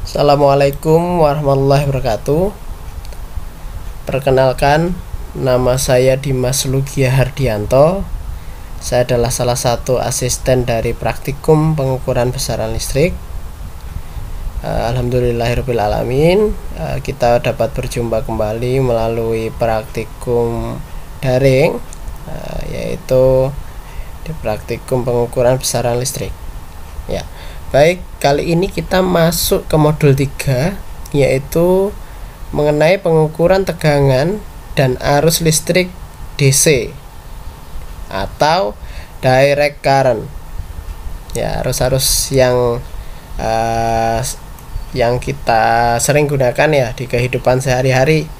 Assalamualaikum warahmatullahi wabarakatuh. Perkenalkan, nama saya Dimas Lugia Hardianto. Saya adalah salah satu asisten dari praktikum pengukuran besaran listrik. Alhamdulillahirrabbilalamin, kita dapat berjumpa kembali melalui praktikum daring, yaitu di praktikum pengukuran besaran listrik. Ya. Baik, kali ini kita masuk ke modul 3, yaitu mengenai pengukuran tegangan dan arus listrik DC atau direct current. Ya, arus-arus yang kita sering gunakan ya di kehidupan sehari-hari.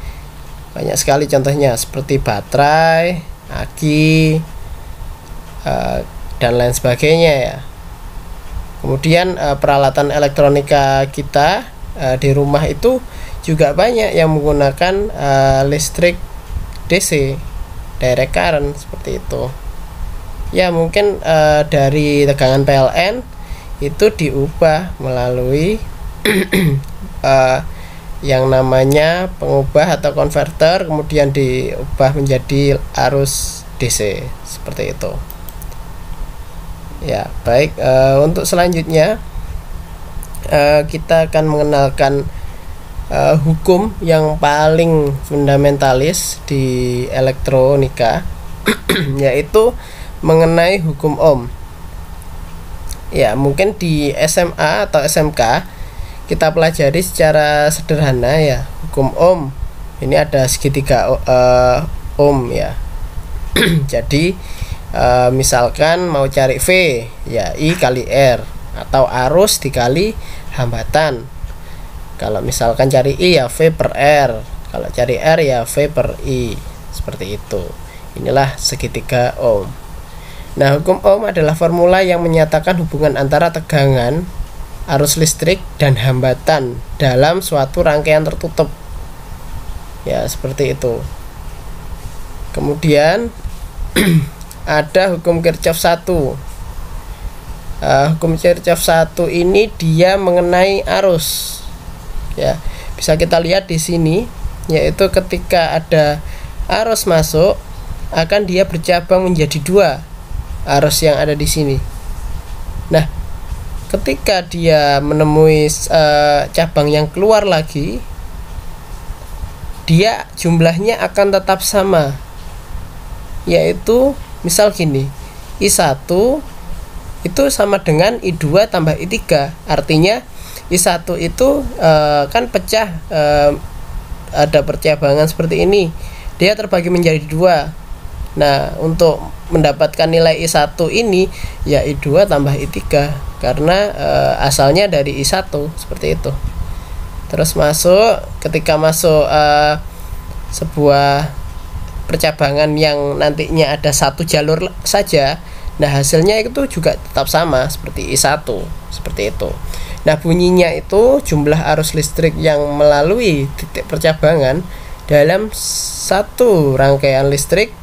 Banyak sekali contohnya seperti baterai, aki, dan lain sebagainya ya. Kemudian peralatan elektronika kita di rumah itu juga banyak yang menggunakan listrik DC, direct current, seperti itu. Ya, mungkin dari tegangan PLN itu diubah melalui yang namanya pengubah atau konverter, kemudian diubah menjadi arus DC, seperti itu. Ya, baik, untuk selanjutnya kita akan mengenalkan hukum yang paling fundamentalis di elektronika yaitu mengenai hukum Ohm. Ya, mungkin di SMA atau SMK kita pelajari secara sederhana ya, hukum Ohm. Ini ada segitiga Ohm ya. Jadi misalkan mau cari V, ya I kali R, atau arus dikali hambatan. Kalau misalkan cari I ya V per R, kalau cari R ya V per I, seperti itu. Inilah segitiga Ohm. Nah, hukum Ohm adalah formula yang menyatakan hubungan antara tegangan, arus listrik, dan hambatan dalam suatu rangkaian tertutup. Ya, seperti itu. Kemudian ada hukum Kirchhoff 1. Hukum Kirchhoff 1 ini dia mengenai arus. Ya, bisa kita lihat di sini, yaitu ketika ada arus masuk, akan dia bercabang menjadi dua arus yang ada di sini. Nah, ketika dia menemui cabang yang keluar lagi, dia jumlahnya akan tetap sama, yaitu misal gini, I1 itu sama dengan I2 tambah I3. Artinya I1 itu kan pecah, ada percabangan seperti ini, dia terbagi menjadi dua. Nah, untuk mendapatkan nilai I1 ini ya I2 tambah I3, karena asalnya dari I1, seperti itu. Terus ketika masuk sebuah percabangan yang nantinya ada satu jalur saja, nah hasilnya itu juga tetap sama seperti I1, seperti itu. Nah, bunyinya itu jumlah arus listrik yang melalui titik percabangan dalam satu rangkaian listrik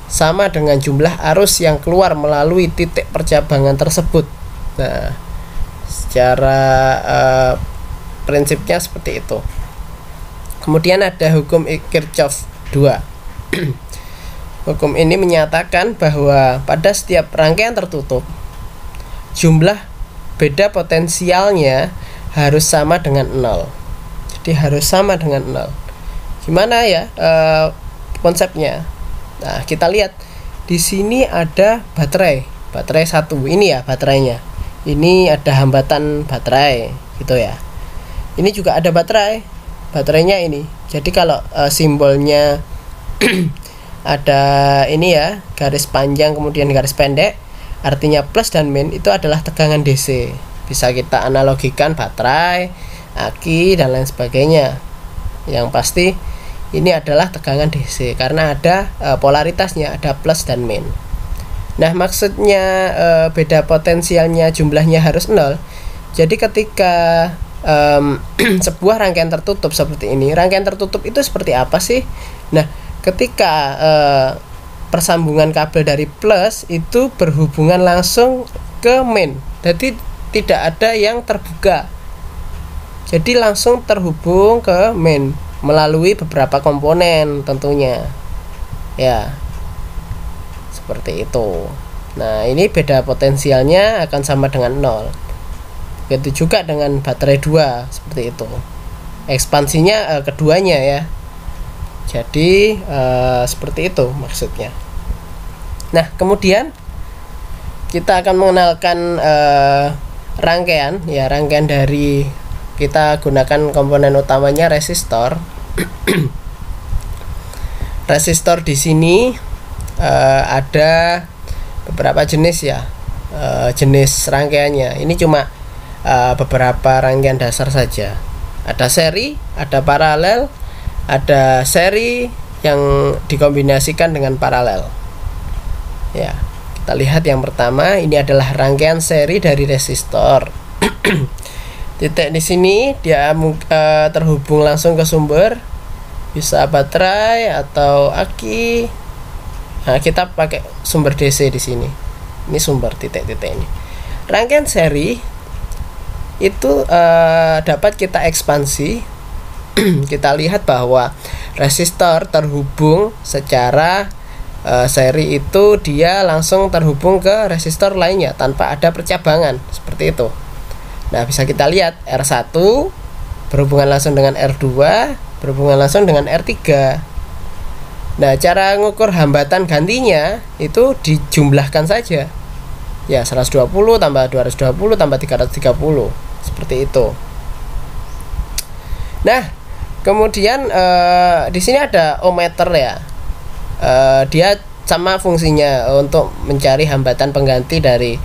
sama dengan jumlah arus yang keluar melalui titik percabangan tersebut. Nah, secara prinsipnya seperti itu. Kemudian ada hukum Kirchhoff 2. Hukum ini menyatakan bahwa pada setiap rangkaian tertutup, jumlah beda potensialnya harus sama dengan 0. Jadi harus sama dengan 0. Gimana ya konsepnya? Nah, kita lihat di sini ada baterai 1. Ini ya baterainya. Ini ada hambatan baterai, gitu ya. Ini juga ada baterainya ini. Jadi kalau simbolnya ada ini ya, garis panjang kemudian garis pendek, artinya plus dan min, itu adalah tegangan DC. Bisa kita analogikan baterai, aki, dan lain sebagainya. Yang pasti ini adalah tegangan DC karena ada polaritasnya, ada plus dan min. Nah, maksudnya beda potensialnya jumlahnya harus 0. Jadi ketika sebuah rangkaian tertutup seperti ini, rangkaian tertutup itu seperti apa sih? Nah, ketika persambungan kabel dari plus itu berhubungan langsung ke min, jadi tidak ada yang terbuka. Jadi langsung terhubung ke main melalui beberapa komponen tentunya. Ya. Seperti itu. Nah, ini beda potensialnya akan sama dengan 0. Begitu juga dengan baterai 2, seperti itu. Ekspansinya keduanya ya. Jadi seperti itu maksudnya. Nah, kemudian kita akan mengenalkan rangkaian dari kita gunakan komponen utamanya resistor. Resistor di sini ada beberapa jenis ya, jenis rangkaiannya. Ini cuma beberapa rangkaian dasar saja. Ada seri, ada paralel, ada seri yang dikombinasikan dengan paralel. Ya, kita lihat yang pertama, ini adalah rangkaian seri dari resistor. Titik di sini dia terhubung langsung ke sumber, bisa baterai atau aki. Nah, kita pakai sumber DC di sini. Ini sumber titik-titik ini. Rangkaian seri itu dapat kita ekspansi. Kita lihat bahwa resistor terhubung secara seri itu dia langsung terhubung ke resistor lainnya tanpa ada percabangan seperti itu. Nah, bisa kita lihat R1 berhubungan langsung dengan R2, berhubungan langsung dengan R3. Nah, cara mengukur hambatan gantinya itu dijumlahkan saja. Ya, 120 tambah 220 tambah 330. Seperti itu. Nah, kemudian di sini ada ohmmeter ya. Dia sama fungsinya untuk mencari hambatan pengganti dari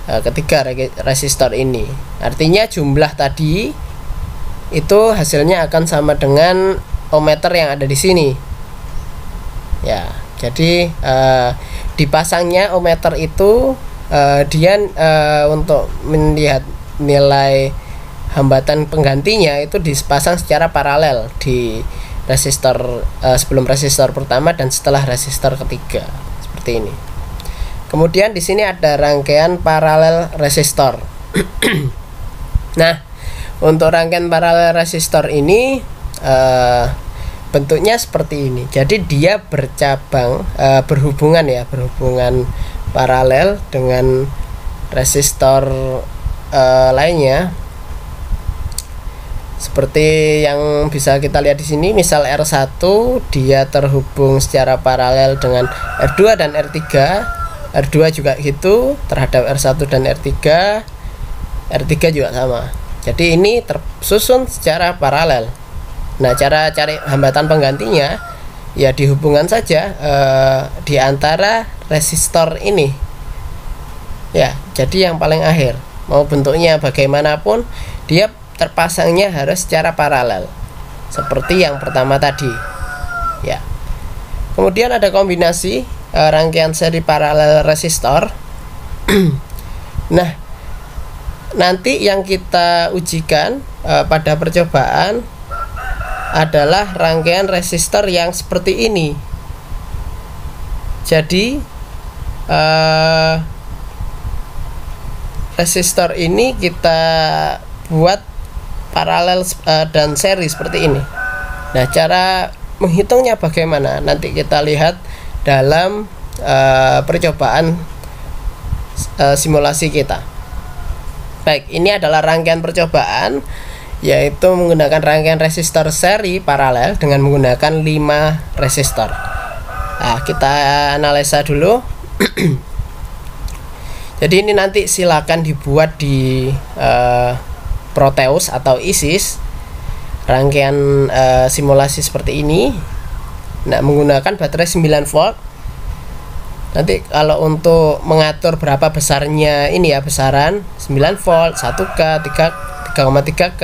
ketiga resistor ini. Artinya jumlah tadi itu hasilnya akan sama dengan ohmmeter yang ada di sini. Ya, jadi dipasangnya ohmmeter itu dia untuk melihat nilai hambatan penggantinya itu dipasang secara paralel di resistor sebelum resistor pertama dan setelah resistor ketiga seperti ini. Kemudian di sini ada rangkaian paralel resistor. Nah, untuk rangkaian paralel resistor ini bentuknya seperti ini. Jadi dia bercabang, berhubungan paralel dengan resistor lainnya. Seperti yang bisa kita lihat di sini, misal R1 dia terhubung secara paralel dengan R2 dan R3. R2 juga gitu terhadap R1 dan R3. R3 juga sama. Jadi ini tersusun secara paralel. Nah, cara cari hambatan penggantinya ya dihubungan saja di antara resistor ini. Ya, jadi yang paling akhir mau bentuknya bagaimanapun dia terpasangnya harus secara paralel seperti yang pertama tadi ya. Kemudian ada kombinasi rangkaian seri paralel resistor. Nah, nanti yang kita ujikan pada percobaan adalah rangkaian resistor yang seperti ini. Jadi resistor ini kita buat paralel dan seri seperti ini. Nah, cara menghitungnya bagaimana? Nanti kita lihat dalam percobaan simulasi kita. Baik, ini adalah rangkaian percobaan, yaitu menggunakan rangkaian resistor seri paralel dengan menggunakan 5 resistor. Nah, kita analisa dulu. Jadi ini nanti silakan dibuat di Proteus atau ISIS, rangkaian simulasi seperti ini. Nah, menggunakan baterai 9 volt. Nanti kalau untuk mengatur berapa besarnya ini ya, besaran 9 volt, 1K, 3,3K,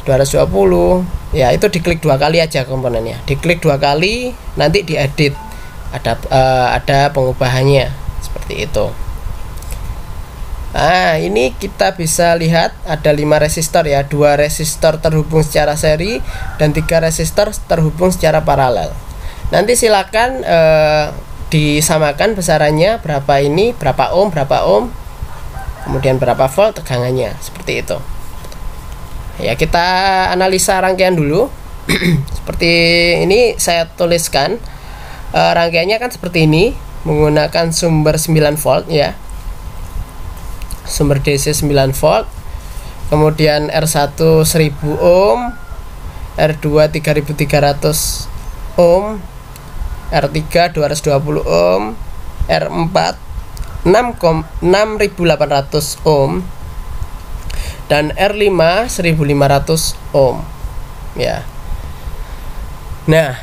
220. Ya, itu diklik 2 kali aja komponennya. Diklik 2 kali, nanti diedit. Ada pengubahannya seperti itu. Nah, ini kita bisa lihat ada 5 resistor ya, 2 resistor terhubung secara seri dan 3 resistor terhubung secara paralel. Nanti silakan disamakan besarannya, berapa ini, berapa ohm, kemudian berapa volt tegangannya, seperti itu. Ya, kita analisa rangkaian dulu. Seperti ini saya tuliskan. Rangkaiannya kan seperti ini, menggunakan sumber 9 volt ya. Sumber DC 9 volt. Kemudian R1 1000 ohm, R2 3300 ohm, R3 220 ohm, R4 6800 ohm, dan R5 1500 ohm ya. Nah,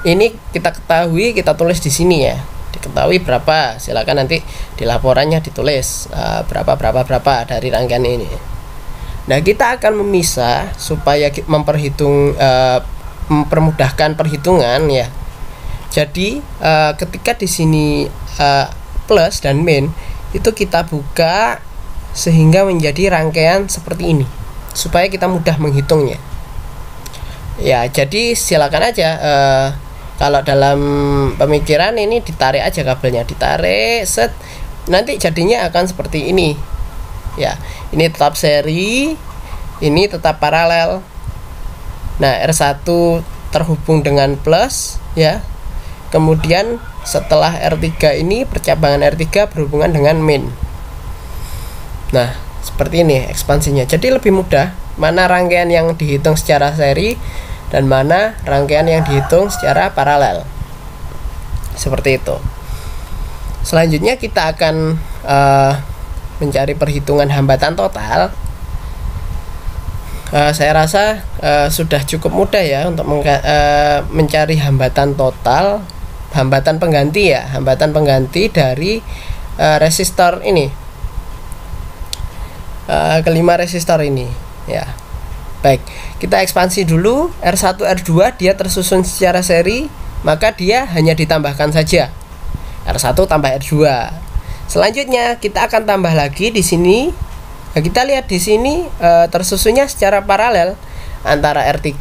ini kita ketahui, kita tulis di sini ya. Diketahui berapa, silakan nanti di laporannya ditulis berapa dari rangkaian ini. Nah, kita akan memisah supaya mempermudahkan perhitungan ya. Jadi ketika di sini plus dan min itu kita buka sehingga menjadi rangkaian seperti ini supaya kita mudah menghitungnya. Ya, jadi silakan aja kalau dalam pemikiran ini ditarik aja kabelnya, ditarik set, nanti jadinya akan seperti ini. Ya, ini tetap seri, ini tetap paralel. Nah, R1 terhubung dengan plus ya. Kemudian setelah R3 ini percabangan R3 berhubungan dengan min. Nah, seperti ini ekspansinya. Jadi lebih mudah mana rangkaian yang dihitung secara seri dan mana rangkaian yang dihitung secara paralel. Seperti itu. Selanjutnya kita akan mencari perhitungan hambatan total. Saya rasa sudah cukup mudah ya untuk mencari hambatan total, hambatan pengganti ya, hambatan pengganti dari resistor ini, kelima resistor ini ya. Baik, kita ekspansi dulu. R1 R2 dia tersusun secara seri, maka dia hanya ditambahkan saja R1 tambah R2. Selanjutnya kita akan tambah lagi di sini. Nah, kita lihat di sini tersusunnya secara paralel antara R3,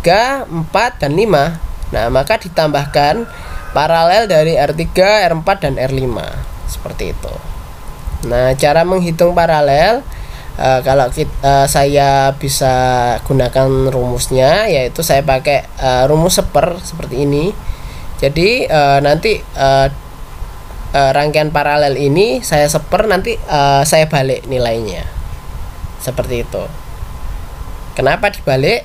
4 dan 5. Nah, maka ditambahkan paralel dari R3, R4 dan R5. Seperti itu. Nah, cara menghitung paralel, kalau saya bisa gunakan rumusnya, yaitu saya pakai rumus seper seperti ini. Jadi nanti rangkaian paralel ini saya seper, nanti saya balik nilainya seperti itu. Kenapa dibalik?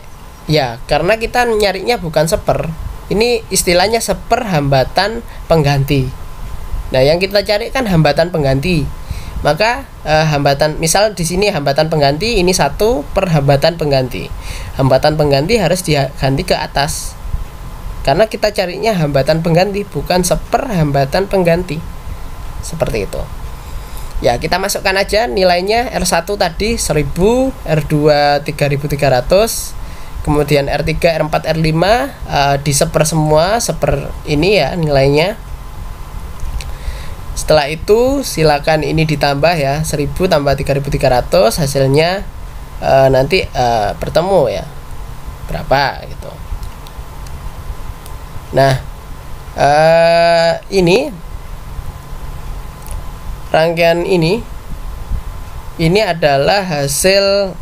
Ya, karena kita nyarinya bukan seper. Ini istilahnya seper hambatan pengganti. Nah, yang kita cari kan hambatan pengganti. Maka hambatan, misal di sini hambatan pengganti ini 1 per hambatan pengganti. Hambatan pengganti harus diganti ke atas. Karena kita carinya hambatan pengganti, bukan seper hambatan pengganti. Seperti itu. Ya, kita masukkan aja nilainya. R1 tadi 1000, R2 3300, kemudian R3, R4, R5 diseper semua, seper ini ya nilainya. Setelah itu silakan ini ditambah ya, 1000 tambah 3300, hasilnya nanti bertemu ya berapa gitu. Nah, ini rangkaian ini adalah hasil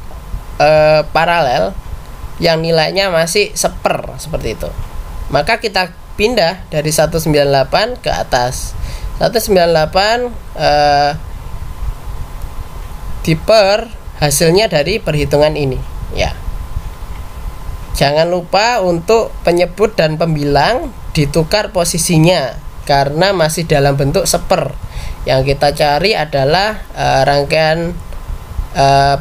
paralel yang nilainya masih seper seperti itu. Maka kita pindah dari 198 ke atas. 198 diper hasilnya dari perhitungan ini ya. Jangan lupa untuk penyebut dan pembilang ditukar posisinya karena masih dalam bentuk seper. Yang kita cari adalah rangkaian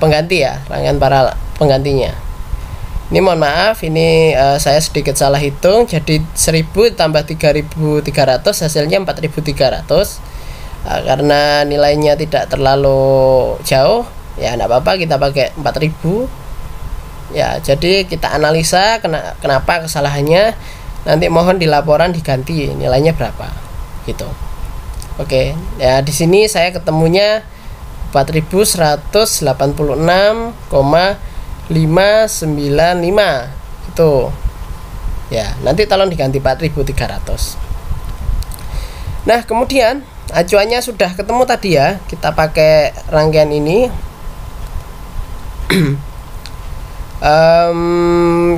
pengganti ya, rangkaian paralel penggantinya. Ini mohon maaf, ini saya sedikit salah hitung. Jadi 1000 tambah 3300 hasilnya 4300. Karena nilainya tidak terlalu jauh, ya enggak apa-apa, kita pakai 4000. Ya, jadi kita analisa kenapa kesalahannya. Nanti mohon di laporan diganti nilainya berapa gitu. Oke, ya di sini saya ketemunya 4186,595 itu ya, nanti tolong diganti 4300. Nah, kemudian acuannya sudah ketemu tadi ya, kita pakai rangkaian ini.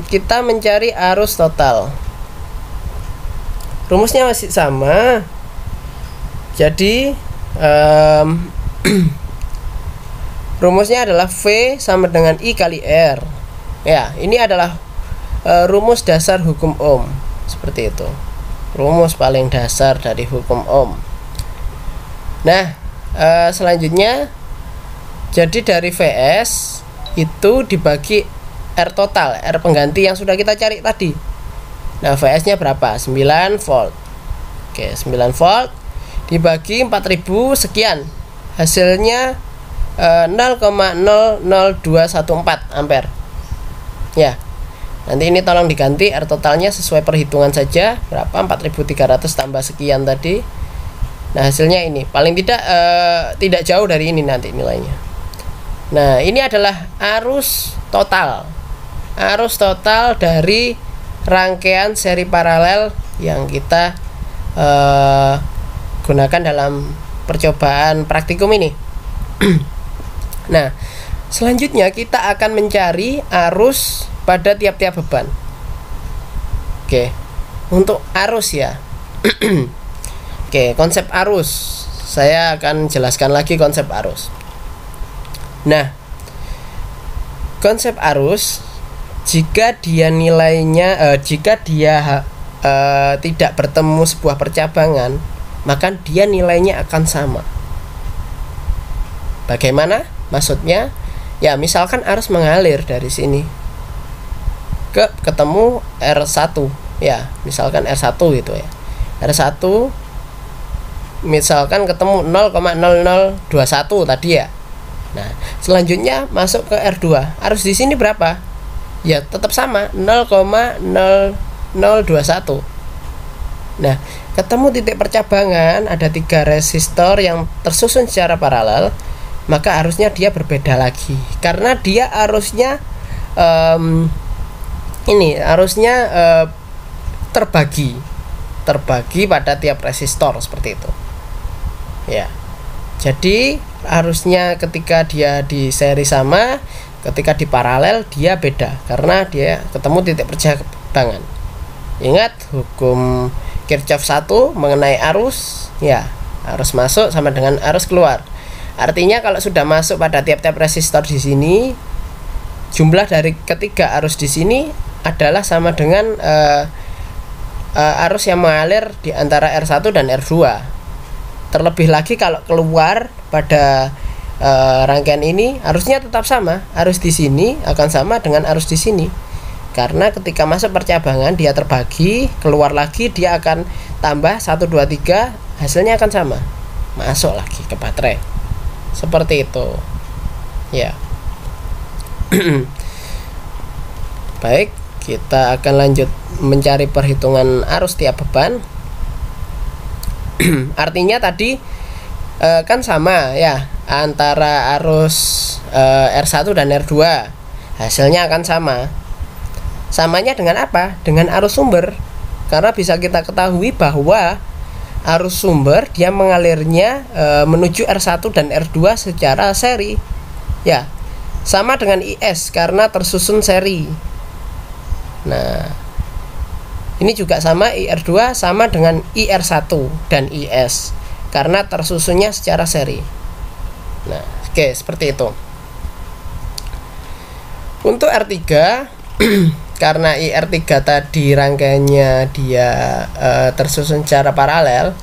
Kita mencari arus total. Rumusnya masih sama. Jadi rumusnya adalah V sama dengan I kali R. Ya, ini adalah rumus dasar hukum Ohm. Seperti itu. Rumus paling dasar dari hukum Ohm. Nah, selanjutnya, jadi dari VS itu dibagi R total, R pengganti yang sudah kita cari tadi. Nah, VS-nya berapa? 9 volt. Oke, 9 volt dibagi 4000 sekian. Hasilnya 0,00214 ampere. Ya. Nanti ini tolong diganti R totalnya sesuai perhitungan saja. Berapa? 4300 tambah sekian tadi. Nah, hasilnya ini. Paling tidak jauh dari ini nanti nilainya. Nah, ini adalah arus total. Arus total dari rangkaian seri paralel yang kita gunakan dalam percobaan praktikum ini. Nah, selanjutnya kita akan mencari arus pada tiap-tiap beban. Oke, untuk arus ya. Oke, konsep arus. Saya akan jelaskan lagi konsep arus. Nah, konsep arus, jika dia nilainya jika dia tidak bertemu sebuah percabangan, maka dia nilainya akan sama. Bagaimana? Maksudnya, ya misalkan arus mengalir dari sini ketemu R1, ya, misalkan R1 gitu ya. R1 misalkan ketemu 0,0021 tadi ya. Nah, selanjutnya masuk ke R2. Arus di sini berapa? Ya, tetap sama, 0,0021. Nah, ketemu titik percabangan, ada 3 resistor yang tersusun secara paralel, maka arusnya dia berbeda lagi. Karena dia arusnya terbagi pada tiap resistor seperti itu. Ya. Jadi arusnya ketika dia di seri sama, ketika di paralel dia beda karena dia ketemu titik percabangan. Ingat hukum Kirchhoff 1 mengenai arus, ya, arus masuk sama dengan arus keluar. Artinya kalau sudah masuk pada tiap-tiap resistor di sini, jumlah dari ketiga arus di sini adalah sama dengan arus yang mengalir di antara R1 dan R2. Terlebih lagi kalau keluar pada rangkaian ini, arusnya tetap sama. Arus di sini akan sama dengan arus di sini. Karena ketika masuk percabangan dia terbagi, keluar lagi dia akan tambah 1 2 3, hasilnya akan sama. Masuk lagi ke baterai. Seperti itu. Ya. Baik, kita akan lanjut mencari perhitungan arus tiap beban. Artinya tadi kan sama ya antara arus R1 dan R2, hasilnya akan sama. Samanya dengan apa? Dengan arus sumber. Karena bisa kita ketahui bahwa arus sumber dia mengalirnya menuju R1 dan R2 secara seri. Ya, sama dengan IS karena tersusun seri. Nah, ini juga sama, IR2 sama dengan IR1 dan IS karena tersusunnya secara seri. Nah, oke, seperti itu. Untuk R3 karena IR3 tadi rangkaiannya dia tersusun secara paralel,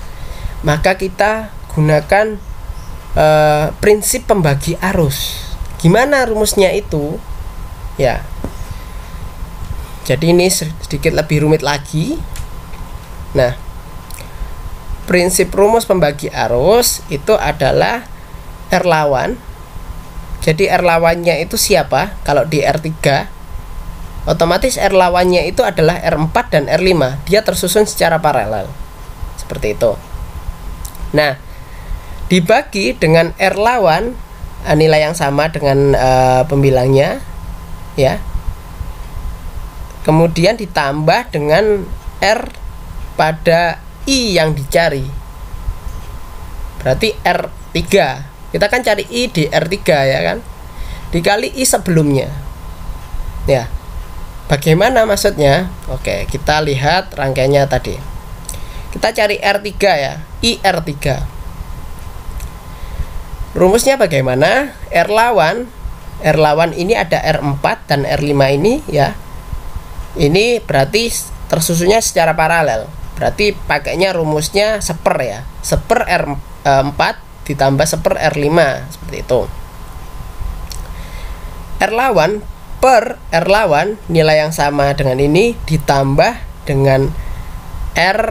maka kita gunakan prinsip pembagi arus. Gimana rumusnya itu? Ya. Jadi ini sedikit lebih rumit lagi. Nah, prinsip rumus pembagi arus itu adalah R lawan. Jadi R lawannya itu siapa? Kalau di R3, otomatis R lawannya itu adalah R4 dan R5. Dia tersusun secara paralel. Seperti itu. Nah, dibagi dengan R lawan, nilai yang sama dengan pembilangnya, ya. Kemudian ditambah dengan R pada I yang dicari. Berarti R3. Kita kan cari I di R3 ya kan. Dikali I sebelumnya. Ya. Bagaimana maksudnya? Oke, kita lihat rangkaiannya tadi. Kita cari R3 ya, IR3. Rumusnya bagaimana? R lawan ini ada R4 dan R5 ini ya. Ini berarti tersusunnya secara paralel. Berarti pakainya rumusnya seper ya. Seper R4 ditambah seper R5 seperti itu. R lawan per R lawan nilai yang sama dengan ini ditambah dengan R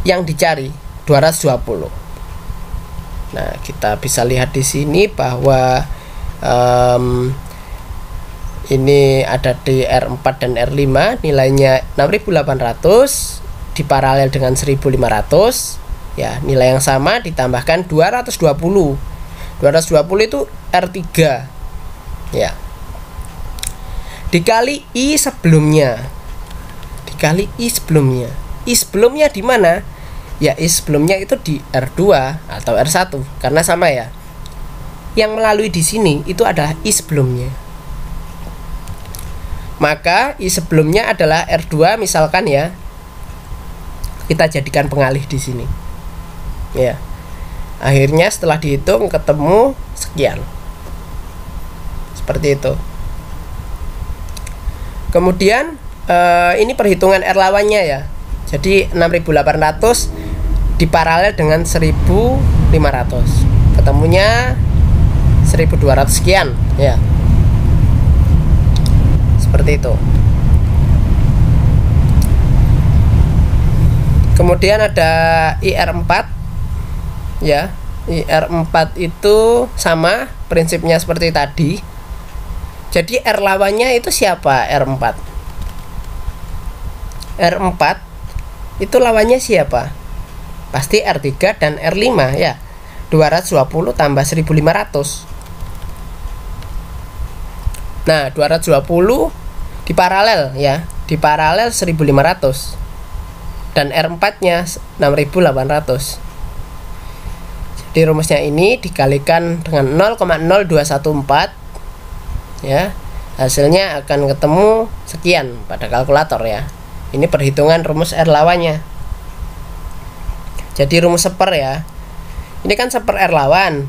yang dicari 220. Nah, kita bisa lihat di sini bahwa ini ada di R4 dan R5 nilainya 6800 diparalel dengan 1500 ya, nilai yang sama ditambahkan 220. 220 itu R3 ya, dikali I sebelumnya. I sebelumnya di mana? Ya, I sebelumnya itu di R2 atau R1 karena sama ya. Yang melalui di sini itu adalah I sebelumnya. Maka I sebelumnya adalah R2 misalkan ya. Kita jadikan pengalih di sini. Ya. Akhirnya setelah dihitung ketemu sekian. Seperti itu. Kemudian ini perhitungan R lawannya ya. Jadi 6800 diparalel dengan 1500. Ketemunya 1200 sekian ya. Seperti itu. Kemudian ada IR4 ya. IR4 itu sama prinsipnya seperti tadi. Jadi R lawannya itu siapa? R4. R4 itu lawannya siapa? Pasti R3 dan R5 ya. 220 tambah 1500. Nah, 220 diparalel ya. Diparalel 1500. Dan R4-nya 6800. Jadi rumusnya ini dikalikan dengan 0,0214 ya. Hasilnya akan ketemu sekian pada kalkulator ya. Ini perhitungan rumus R lawannya. Jadi rumus seper ya. Ini kan seper R lawan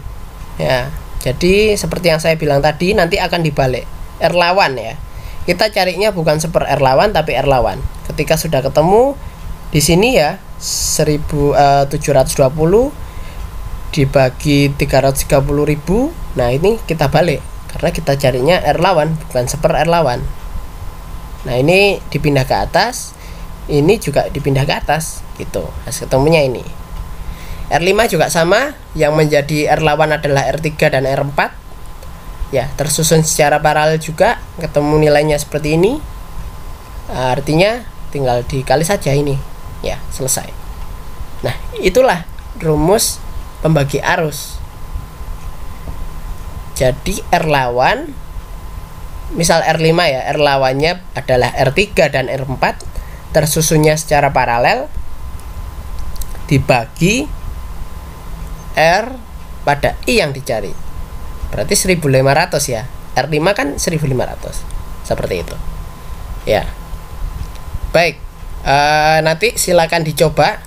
ya. Jadi seperti yang saya bilang tadi, nanti akan dibalik R lawan ya. Kita carinya bukan seper R lawan tapi R lawan. Ketika sudah ketemu di sini ya 1720 dibagi 330.000. Nah, ini kita balik karena kita carinya R lawan bukan seper R lawan. Nah, ini dipindah ke atas, ini juga dipindah ke atas gitu. Hasil ketemunya ini. R5 juga sama, yang menjadi R lawan adalah R3 dan R4. Ya, tersusun secara paralel juga, ketemu nilainya seperti ini. Artinya tinggal dikali saja ini. Ya, selesai. Nah, itulah rumus pembagi arus. Jadi R lawan, misal R5 ya, R lawannya adalah R3 dan R4, tersusunnya secara paralel, dibagi R pada I yang dicari. Berarti 1500 ya. R5 kan 1500. Seperti itu. Ya. Baik. Nanti silakan dicoba.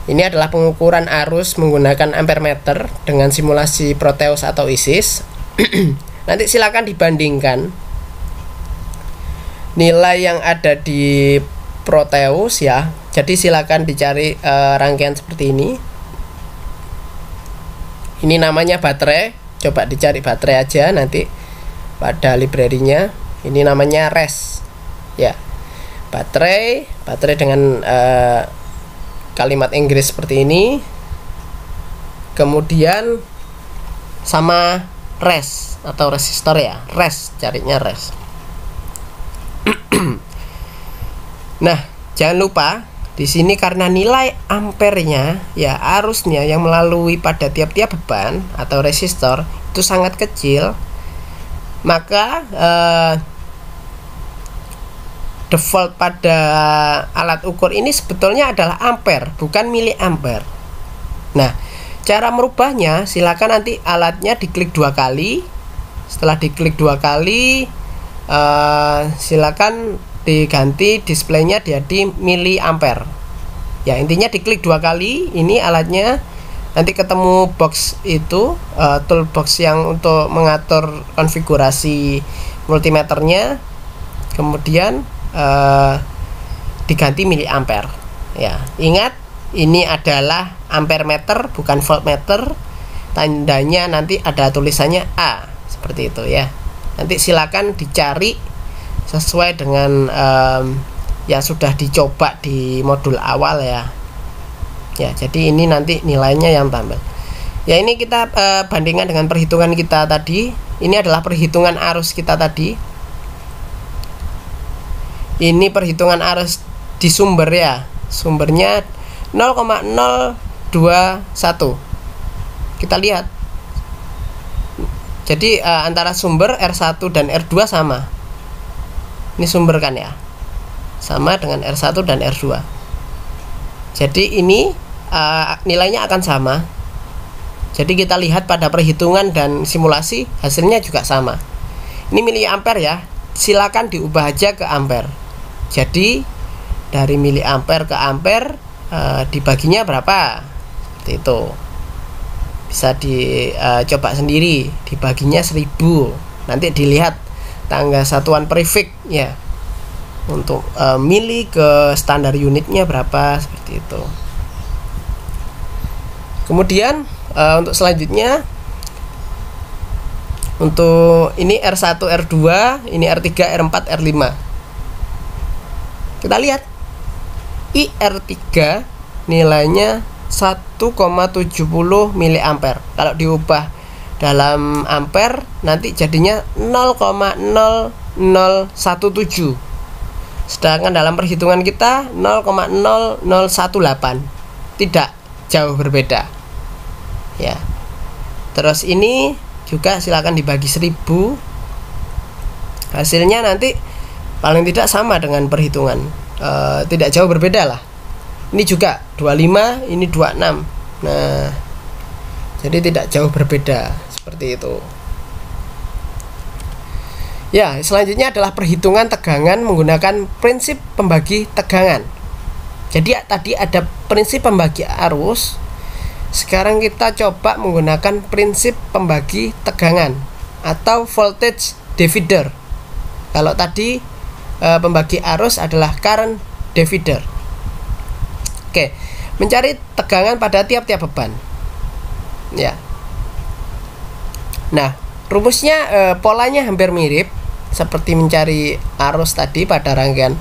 Ini adalah pengukuran arus menggunakan ampermeter dengan simulasi Proteus atau ISIS. Nanti silakan dibandingkan nilai yang ada di Proteus ya. Jadi silakan dicari rangkaian seperti ini. Ini namanya baterai. Coba dicari baterai aja nanti pada library-nya. Ini namanya res. Ya. Baterai dengan kalimat Inggris seperti ini. Kemudian sama res atau resistor ya. Res, carinya res. Nah, jangan lupa di sini karena nilai ampernya ya, arusnya yang melalui pada tiap-tiap beban atau resistor itu sangat kecil, maka default pada alat ukur ini sebetulnya adalah ampere, bukan miliampere. Nah, cara merubahnya silakan nanti alatnya diklik 2 kali Setelah diklik 2 kali, silakan diganti displaynya jadi miliampere. Ya, intinya diklik 2 kali ini alatnya, nanti ketemu box itu, toolbox yang untuk mengatur konfigurasi multimeternya, kemudian diganti miliampere. Ya, ingat ini adalah ampere meter bukan voltmeter. Tandanya nanti ada tulisannya A seperti itu ya. Nanti silakan dicari sesuai dengan yang sudah dicoba di modul awal ya. Ya, jadi ini nanti nilainya yang tampil. Ya, ini kita bandingkan dengan perhitungan kita tadi. Ini adalah perhitungan arus kita tadi. Ini perhitungan arus di sumber ya. Sumbernya 0,021. Kita lihat. Jadi antara sumber R1 dan R2 sama. Ini sumber kan ya. Sama dengan R1 dan R2. Jadi ini nilainya akan sama. Jadi kita lihat pada perhitungan dan simulasi hasilnya juga sama. Ini miliampere ya. Silakan diubah aja ke ampere. Jadi dari miliampere ke ampere dibaginya berapa? Seperti itu. Bisa dicoba sendiri, dibaginya 1000. Nanti dilihat tanggal satuan prefix ya, untuk mili ke standar unitnya berapa, seperti itu. Kemudian untuk selanjutnya, untuk ini R1 R2, ini R3 R4 R5. Kita lihat IR3 nilainya 1,70 miliampere. Kalau diubah dalam ampere nanti jadinya 0,0017. Sedangkan dalam perhitungan kita 0,0018. Tidak jauh berbeda. Ya. Terus ini juga silakan dibagi 1000. Hasilnya nanti paling tidak sama dengan perhitungan. Tidak jauh berbeda lah. Ini juga 25, ini 26. Nah, jadi tidak jauh berbeda seperti itu. Ya, selanjutnya adalah perhitungan tegangan menggunakan prinsip pembagi tegangan. Jadi tadi ada prinsip pembagi arus. Sekarang kita coba menggunakan prinsip pembagi tegangan atau voltage divider. Kalau tadi pembagi arus adalah current divider. Oke, mencari tegangan pada tiap-tiap beban. Ya. Nah, rumusnya polanya hampir mirip seperti mencari arus tadi pada rangkaian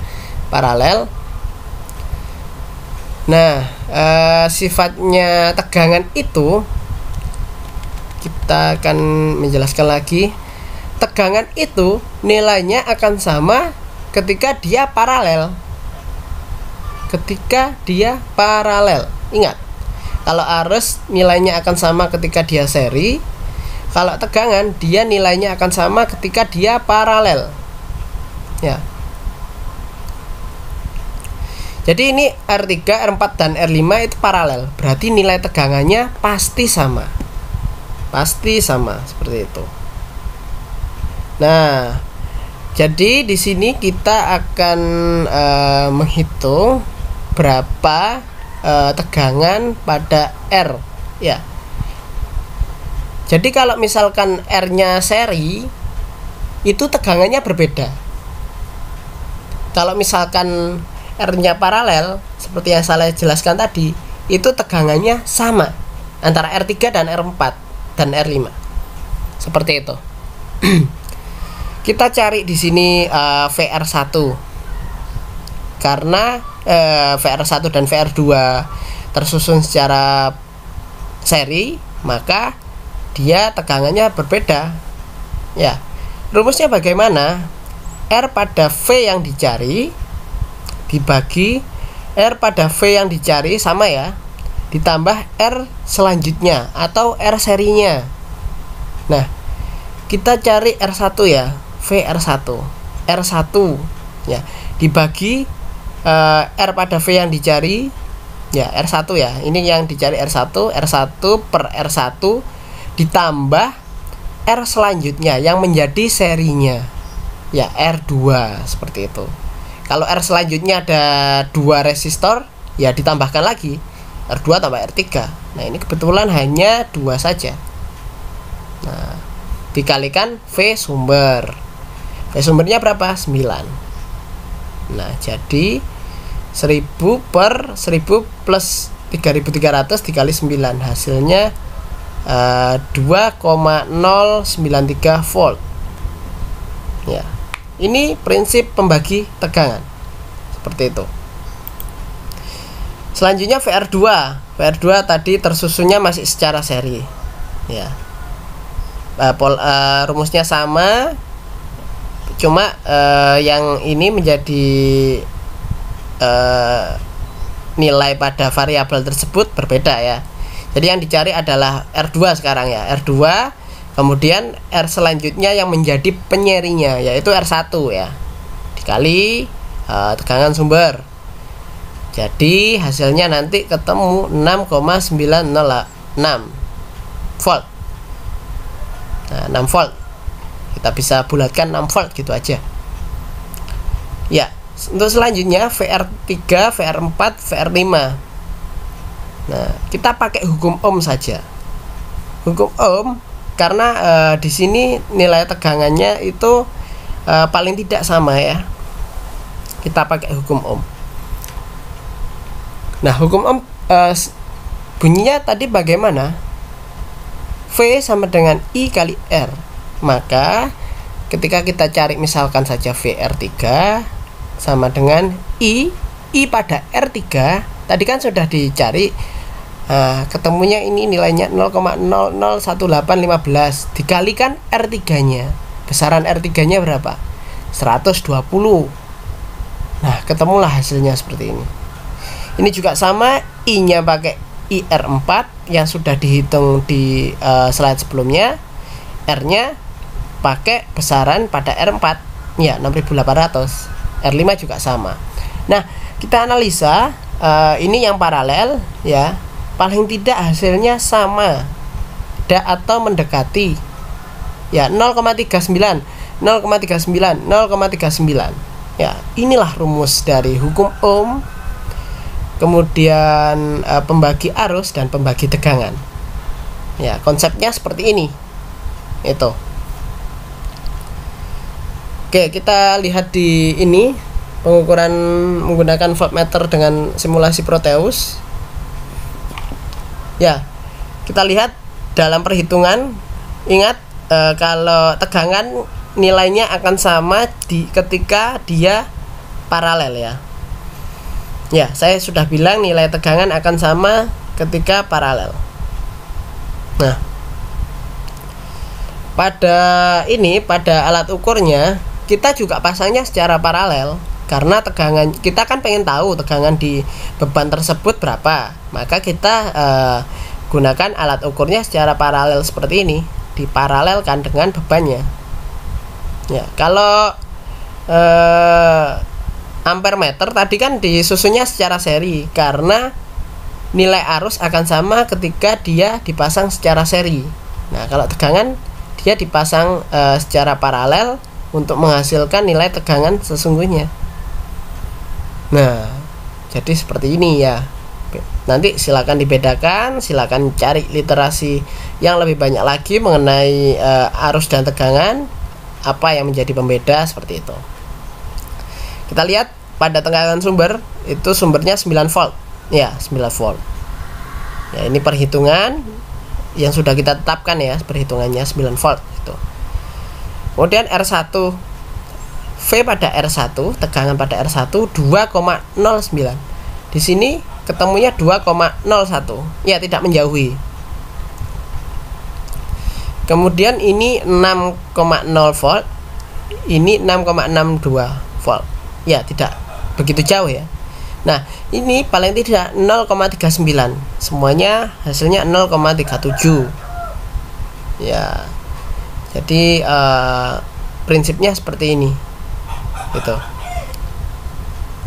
paralel. Nah, sifatnya tegangan itu kita akan menjelaskan lagi. Tegangan itu nilainya akan sama ketika dia paralel. Ketika dia paralel. Ingat, kalau arus nilainya akan sama ketika dia seri. Kalau tegangan dia nilainya akan sama ketika dia paralel. Ya. Jadi ini R3, R4 dan R5 itu paralel. Berarti nilai tegangannya pasti sama. Pasti sama seperti itu. Nah, jadi di sini kita akan menghitung berapa tegangan pada R ya. Jadi kalau misalkan R-nya seri itu tegangannya berbeda. Kalau misalkan R-nya paralel seperti yang saya jelaskan tadi, itu tegangannya sama antara R3 dan R4 dan R5. Seperti itu. Kita cari di sini VR1. Karena VR1 dan VR2 tersusun secara seri, maka dia tegangannya berbeda. Ya. Rumusnya bagaimana? R pada V yang dicari dibagi R pada V yang dicari sama ya, ditambah R selanjutnya atau R serinya. Nah, kita cari R1 ya, VR1 R1 ya, dibagi R pada V yang dicari ya, R1 ya, ini yang dicari R1 per R1 ditambah R selanjutnya yang menjadi serinya, ya R2 seperti itu. Kalau R selanjutnya ada 2 resistor, ya ditambahkan lagi R2 tambah R3. Nah ini kebetulan hanya 2 saja. Nah dikalikan V sumber. V sumbernya berapa? 9. Nah jadi 1000 per 1000 plus 3300 dikali 9, hasilnya 2,093 volt. Ya, ini prinsip pembagi tegangan seperti itu. Selanjutnya VR2. VR2 tadi tersusunnya masih secara seri. Ya, rumusnya sama, cuma yang ini menjadi nilai pada variabel tersebut berbeda ya. Jadi yang dicari adalah R2 sekarang ya, R2, kemudian R selanjutnya yang menjadi penyerinya yaitu R1 ya, dikali tegangan sumber. Jadi hasilnya nanti ketemu 6,906 volt. Nah, 6 volt. Kita bisa bulatkan 6 volt gitu aja. Ya, untuk selanjutnya VR3, VR4, VR5. Nah, kita pakai hukum Ohm saja. Hukum Ohm karena di sini nilai tegangannya itu paling tidak sama ya. Kita pakai hukum Ohm. Nah, hukum Ohm bunyinya tadi bagaimana? V sama dengan I kali R. Maka ketika kita cari misalkan saja VR3 sama dengan I pada R3, tadi kan sudah dicari, ketemunya ini nilainya 0,001815 dikalikan R3 nya, besaran R3 nya berapa? 120. Nah ketemulah hasilnya seperti ini. Ini juga sama, I nya pakai IR4 yang sudah dihitung di slide sebelumnya, R nya pakai besaran pada R4 ya 6800. R5 juga sama. Nah kita analisa, ini yang paralel ya, paling tidak hasilnya sama atau mendekati ya, 0,39 ya. Inilah rumus dari hukum Ohm, kemudian pembagi arus dan pembagi tegangan ya, konsepnya seperti ini itu. Oke, kita lihat di ini pengukuran menggunakan voltmeter dengan simulasi Proteus. Ya, kita lihat dalam perhitungan, ingat kalau tegangan nilainya akan sama ketika dia paralel ya. Ya, saya sudah bilang nilai tegangan akan sama ketika paralel. Nah, pada alat ukurnya kita juga pasangnya secara paralel, karena tegangan kita kan pengen tahu tegangan di beban tersebut berapa, maka kita gunakan alat ukurnya secara paralel seperti ini, diparalelkan dengan bebannya ya. Kalau ampere meter tadi kan disusunnya secara seri, karena nilai arus akan sama ketika dia dipasang secara seri. Nah kalau tegangan dia dipasang secara paralel untuk menghasilkan nilai tegangan sesungguhnya. Nah, jadi seperti ini ya. Nanti silakan dibedakan, silakan cari literasi yang lebih banyak lagi mengenai arus dan tegangan, apa yang menjadi pembeda seperti itu. Kita lihat pada tegangan sumber, itu sumbernya 9 volt. Ya, 9 volt. Ya, ini perhitungan yang sudah kita tetapkan ya, perhitungannya 9 volt itu. Kemudian R1, V pada R1, tegangan pada R1 2,09. Di sini ketemunya 2,01. Ya, tidak menjauhi. Kemudian ini 6,0 volt. Ini 6,62 volt. Ya, tidak begitu jauh ya. Nah, ini paling tidak 0,39. Semuanya hasilnya 0,37. Ya. Jadi prinsipnya seperti ini. Gitu.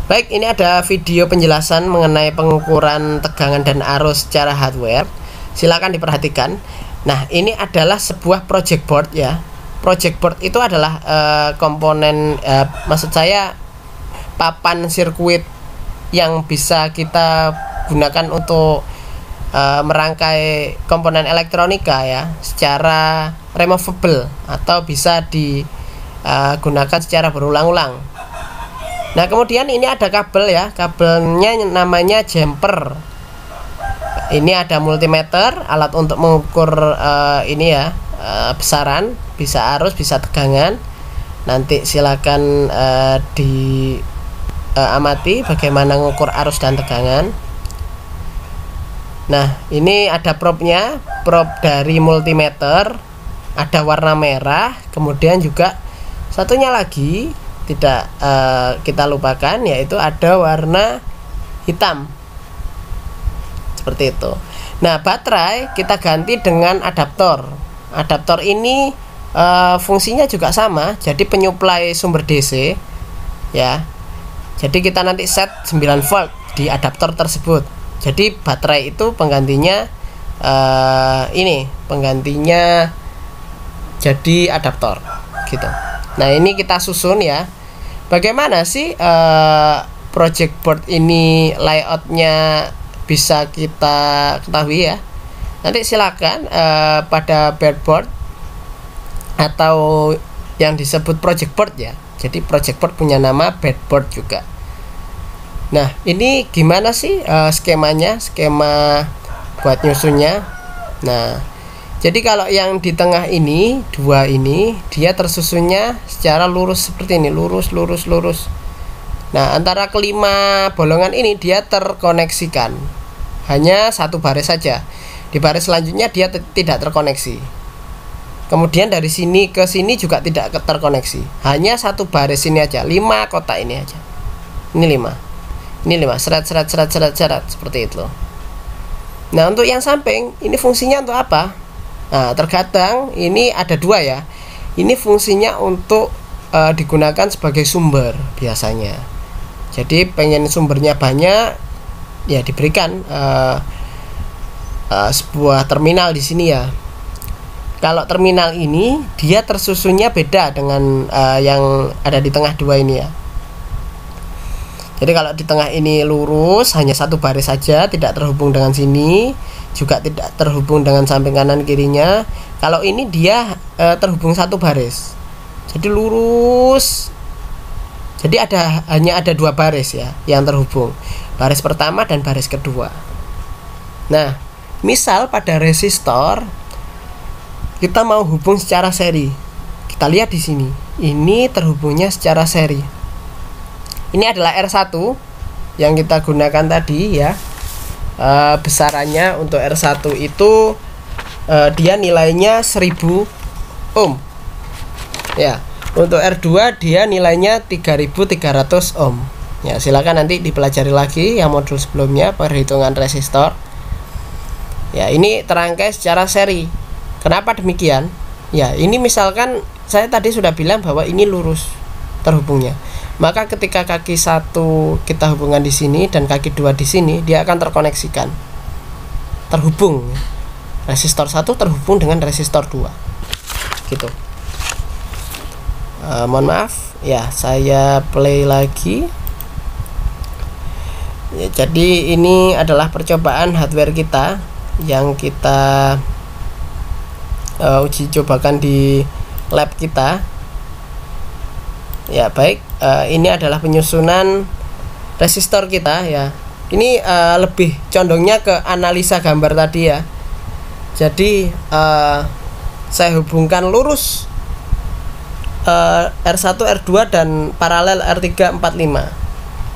Baik, ini ada video penjelasan mengenai pengukuran tegangan dan arus secara hardware. Silakan diperhatikan. Nah, ini adalah sebuah project board ya. Project board itu adalah komponen, maksud saya papan sirkuit yang bisa kita gunakan untuk merangkai komponen elektronika ya, secara removable atau bisa digunakan secara berulang-ulang. Nah, kemudian ini ada kabel ya, kabelnya namanya jumper. Ini ada multimeter, alat untuk mengukur ini ya, besaran, bisa arus, bisa tegangan. Nanti silakan diamati bagaimana mengukur arus dan tegangan. Nah, ini ada probe-nya, probe dari multimeter, ada warna merah, kemudian juga satunya lagi tidak kita lupakan, yaitu ada warna hitam. Seperti itu. Nah, baterai kita ganti dengan adaptor. Adaptor ini fungsinya juga sama, jadi penyuplai sumber DC ya. Jadi kita nanti set 9 volt di adaptor tersebut. Jadi baterai itu penggantinya penggantinya jadi adaptor gitu. Nah, ini kita susun ya. Bagaimana sih project board ini layoutnya bisa kita ketahui ya. Nanti silakan pada breadboard atau yang disebut project board ya. Jadi project board punya nama breadboard juga. Nah, ini gimana sih skemanya, skema buat nyusunnya. Nah, jadi kalau yang di tengah ini, dua ini, dia tersusunnya secara lurus seperti ini, lurus. Nah, antara kelima bolongan ini dia terkoneksikan. Hanya satu baris saja. Di baris selanjutnya dia tidak terkoneksi. Kemudian dari sini ke sini juga tidak terkoneksi. Hanya satu baris ini aja, 5 kotak ini aja. Ini 5. Ini 5, seret seperti itu. Nah, untuk yang samping ini fungsinya untuk apa? Nah, terkadang ini ada dua ya. Ini fungsinya untuk digunakan sebagai sumber biasanya. Jadi pengen sumbernya banyak, ya diberikan sebuah terminal di sini ya. Kalau terminal ini dia tersusunnya beda dengan yang ada di tengah dua ini ya. Jadi kalau di tengah ini lurus, hanya satu baris saja, tidak terhubung dengan sini, juga tidak terhubung dengan samping kanan kirinya. Kalau ini dia terhubung satu baris, jadi lurus. Jadi hanya ada dua baris ya yang terhubung, baris pertama dan baris kedua. Nah, misal pada resistor kita mau hubung secara seri, kita lihat di sini, ini terhubungnya secara seri. Ini adalah R1 yang kita gunakan tadi ya. Besarannya untuk R1 itu dia nilainya 1000 ohm ya. Untuk R2 dia nilainya 3300 ohm ya. Silakan nanti dipelajari lagi yang modul sebelumnya, perhitungan resistor ya. Ini terangkai secara seri. Kenapa demikian ya? Ini misalkan saya tadi sudah bilang bahwa ini lurus terhubungnya, maka ketika kaki 1 kita hubungkan di sini dan kaki 2 di sini, dia akan terkoneksikan, terhubung. Resistor 1 terhubung dengan resistor 2 gitu. Mohon maaf ya, saya play lagi ya. Jadi ini adalah percobaan hardware kita yang kita uji cobakan di lab kita ya. Baik, ini adalah penyusunan resistor kita ya. Ini lebih condongnya ke analisa gambar tadi ya. Jadi saya hubungkan lurus R1, R2 dan paralel R3, 4, 5.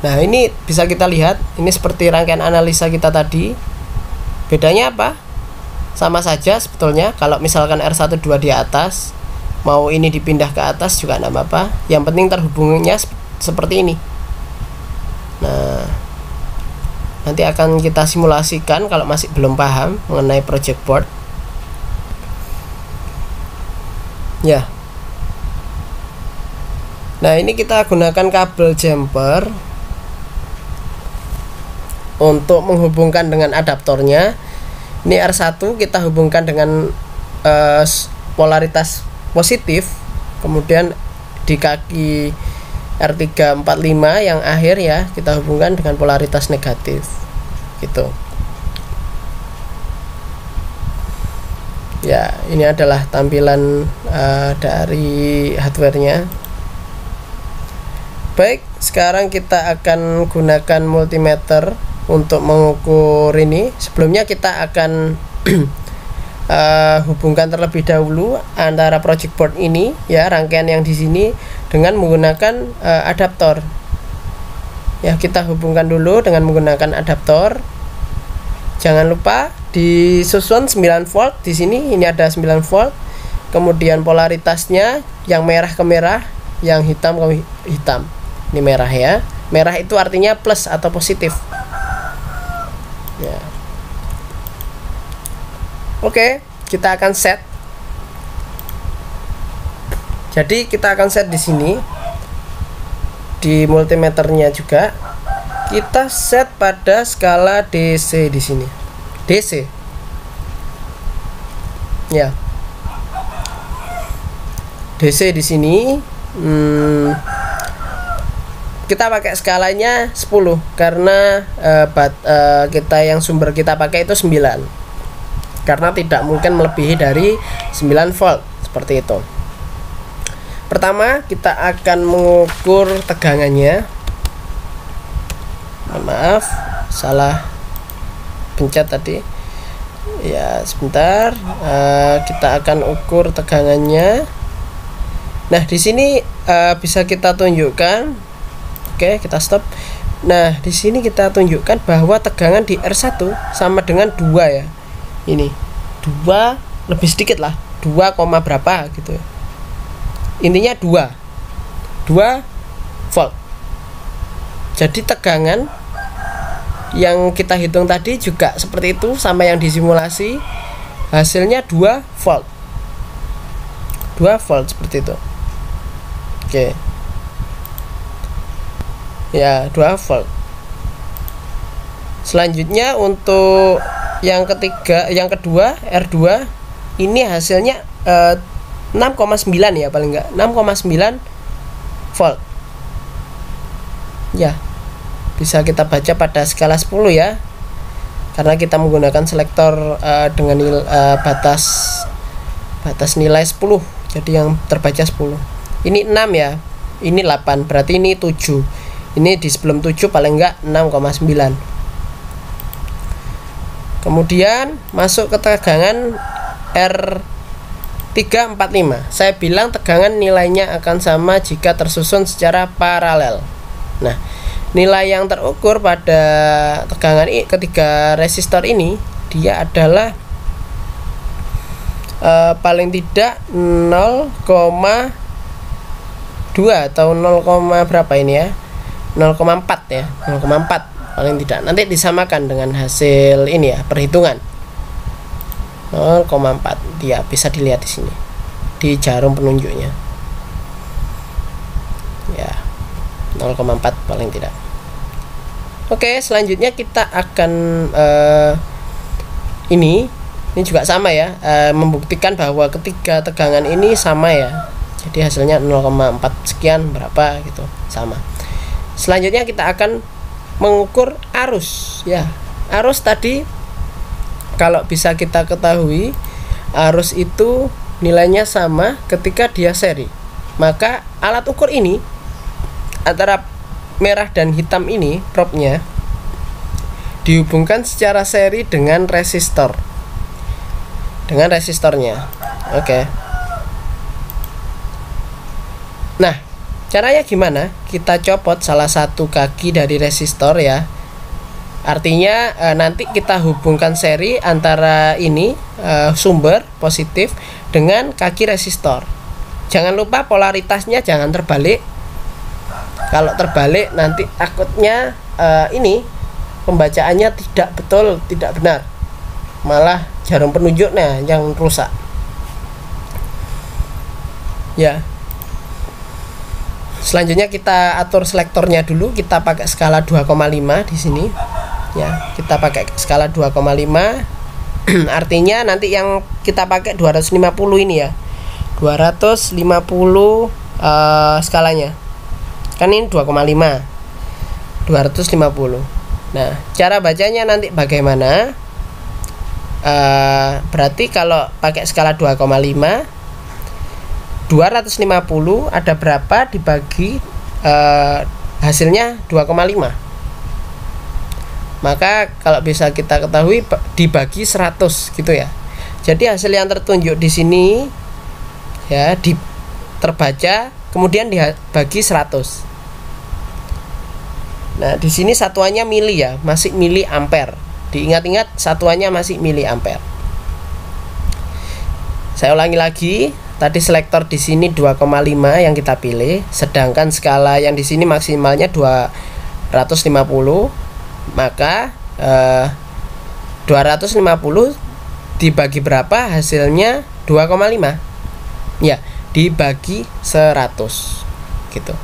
Nah, ini bisa kita lihat, ini seperti rangkaian analisa kita tadi. Bedanya apa? Sama saja sebetulnya. Kalau misalkan R1, 2 di atas, mau ini dipindah ke atas juga tidak apa-apa. Yang penting terhubungnya seperti ini. Nah, nanti akan kita simulasikan kalau masih belum paham mengenai project board ya. Nah, ini kita gunakan kabel jumper untuk menghubungkan dengan adaptornya. Ini R1 kita hubungkan dengan polaritas positif, kemudian di kaki R345 yang akhir ya kita hubungkan dengan polaritas negatif gitu. Ya, ini adalah tampilan dari hardware-nya. Baik, sekarang kita akan gunakan multimeter untuk mengukur ini. Sebelumnya kita akan hubungkan terlebih dahulu antara project board ini ya, rangkaian yang di sini dengan menggunakan adaptor. Ya, kita hubungkan dulu dengan menggunakan adaptor. Jangan lupa disusun 9 volt di sini. Ini ada 9 volt. Kemudian polaritasnya yang merah ke merah, yang hitam ke hitam. Ini merah ya. Merah itu artinya plus atau positif. Ya. Oke, kita akan set. Jadi kita akan set di sini di multimeternya juga. Kita set pada skala DC di sini. DC. Ya. DC di sini. Kita pakai skalanya 10 karena kita yang sumber kita pakai itu 9. Karena tidak mungkin melebihi dari 9 volt seperti itu. Pertama kita akan mengukur tegangannya. Maaf, salah pencet tadi. Ya, sebentar. Kita akan ukur tegangannya. Nah, di sini bisa kita tunjukkan. Oke, kita stop. Nah, di sini kita tunjukkan bahwa tegangan di R1 sama dengan 2 ya. Ini 2 lebih sedikit lah, 2, berapa gitu. Intinya 2 volt. Jadi tegangan yang kita hitung tadi juga seperti itu, sama yang disimulasi, hasilnya 2 volt. 2 volt seperti itu. Oke. Ya, 2 volt. Selanjutnya untuk yang kedua R2 ini hasilnya 6,9 ya, paling enggak 6,9 volt. Ya, bisa kita baca pada skala 10 ya, karena kita menggunakan selektor dengan batas nilai 10, jadi yang terbaca 10. Ini 6 ya, ini 8, berarti ini 7. Ini di sebelum 7 paling enggak 6,9. Kemudian masuk ke tegangan R345. Saya bilang tegangan nilainya akan sama jika tersusun secara paralel. Nah, nilai yang terukur pada tegangan ketiga resistor ini dia adalah paling tidak 0,2 atau 0, berapa ini ya, 0,4 ya, 0,4 paling tidak. Nanti disamakan dengan hasil ini ya, perhitungan 0,4 dia bisa dilihat di sini di jarum penunjuknya ya, 0,4 paling tidak. Oke, selanjutnya kita akan ini juga sama ya, membuktikan bahwa ketiga tegangan ini sama ya, jadi hasilnya 0,4 sekian berapa gitu, sama. Selanjutnya kita akan mengukur arus ya. Arus tadi kalau bisa kita ketahui, arus itu nilainya sama ketika dia seri. Maka alat ukur ini antara merah dan hitam ini, probnya dihubungkan secara seri dengan resistor, dengan resistornya. Oke. Nah, caranya gimana? Kita copot salah satu kaki dari resistor ya. Artinya nanti kita hubungkan seri antara ini sumber positif dengan kaki resistor. Jangan lupa polaritasnya jangan terbalik. Kalau terbalik nanti takutnya ini pembacaannya tidak betul, tidak benar. Malah jarum penunjuknya yang rusak. Ya. Selanjutnya kita atur selektornya dulu. Kita pakai skala 2,5 di sini. Ya, kita pakai skala 2,5. Artinya nanti yang kita pakai 250 ini ya. 250 skalanya. Kan ini 2,5. 250. Nah, cara bacanya nanti bagaimana? Berarti kalau pakai skala 2,5, 250 ada berapa dibagi hasilnya 2,5. Maka kalau bisa kita ketahui dibagi 100 gitu ya. Jadi hasil yang tertunjuk di sini ya terbaca kemudian dibagi 100. Nah, di sini satuannya mili ya, masih mili ampere. Diingat-ingat satuannya masih mili ampere. Saya ulangi lagi, tadi selektor di sini 2,5 yang kita pilih, sedangkan skala yang di sini maksimalnya 250. Maka 250 dibagi berapa? Hasilnya 2,5. Ya, dibagi 100 gitu.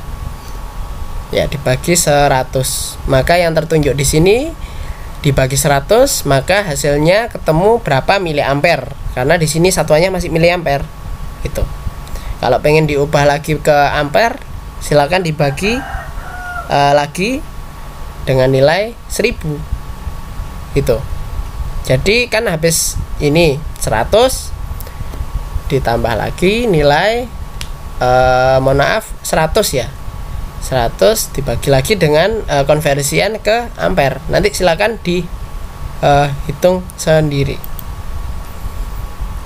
Ya, dibagi 100. Maka yang tertunjuk di sini dibagi 100, maka hasilnya ketemu berapa miliampere. Karena di sini satuannya masih miliampere. Gitu. Kalau pengen diubah lagi ke ampere, silakan dibagi lagi dengan nilai 1000 gitu. Jadi kan habis ini 100 ditambah lagi nilai 100 ya, 100 dibagi lagi dengan konversian ke ampere. Nanti silakan dihitung sendiri.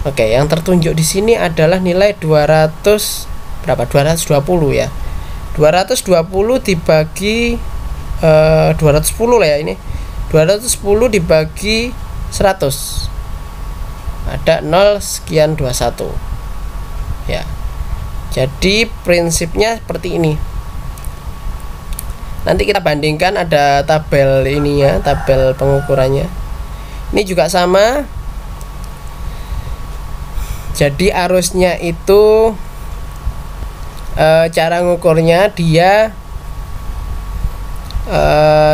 Oke, yang tertunjuk di sini adalah nilai 200 berapa? 220 ya. 220 dibagi 210 lah ya ini. 210 dibagi 100. Ada 0 sekian 21. Ya. Jadi prinsipnya seperti ini. Nanti kita bandingkan, ada tabel ini ya, tabel pengukurannya. Ini juga sama. Jadi arusnya itu cara ngukurnya dia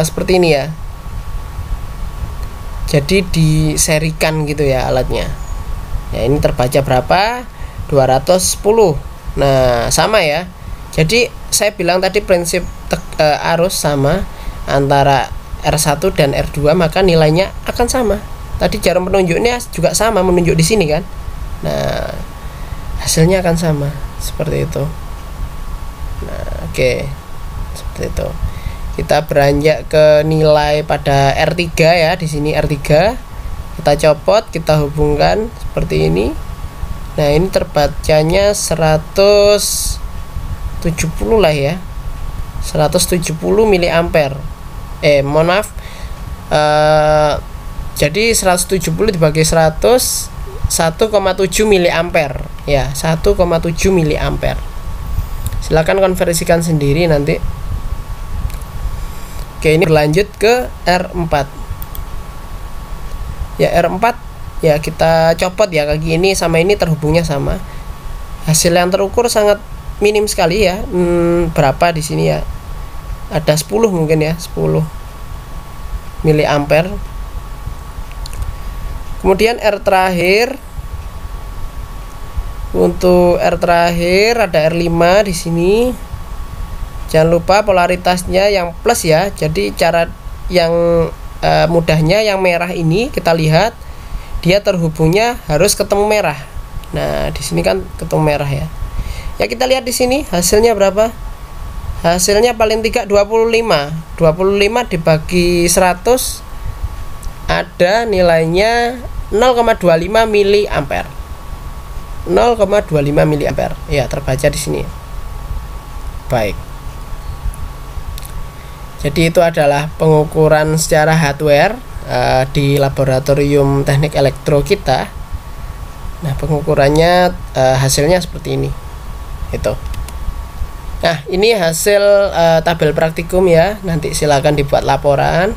seperti ini ya. Jadi diserikan gitu ya alatnya. Ya, ini terbaca berapa? 210. Nah, sama ya. Jadi saya bilang tadi prinsip arus sama antara R1 dan R2, maka nilainya akan sama. Tadi jarum penunjuknya juga sama, menunjuk di sini kan. Nah, hasilnya akan sama seperti itu. Nah, oke. Seperti itu. Kita beranjak ke nilai pada R3 ya, di sini R3. Kita copot, kita hubungkan seperti ini. Nah, ini terbacanya 170 lah ya. 170 miliampere. Mohon maaf. Jadi 170 dibagi 100 1,7 miliampere ya, 1,7 miliampere. Silakan konversikan sendiri nanti. Oke, ini berlanjut ke R4. Ya, R4 ya kita copot ya, kaki ini sama ini terhubungnya sama. Hasil yang terukur sangat minim sekali ya. Berapa di sini ya? Ada 10 mungkin ya, 10 miliampere. Kemudian R terakhir. Untuk R terakhir ada R5 di sini. Jangan lupa polaritasnya yang plus ya. Jadi cara yang mudahnya yang merah ini kita lihat dia terhubungnya harus ketemu merah. Nah, di sini kan ketemu merah ya. Ya, kita lihat di sini hasilnya berapa? Hasilnya paling tidak 25. 25 dibagi 100 ada nilainya 0,25 miliampere. 0,25 miliampere. Ya, terbaca di sini. Baik. Jadi itu adalah pengukuran secara hardware di laboratorium teknik elektro kita. Nah, pengukurannya hasilnya seperti ini. Itu. Nah, ini hasil tabel praktikum ya. Nanti silakan dibuat laporan.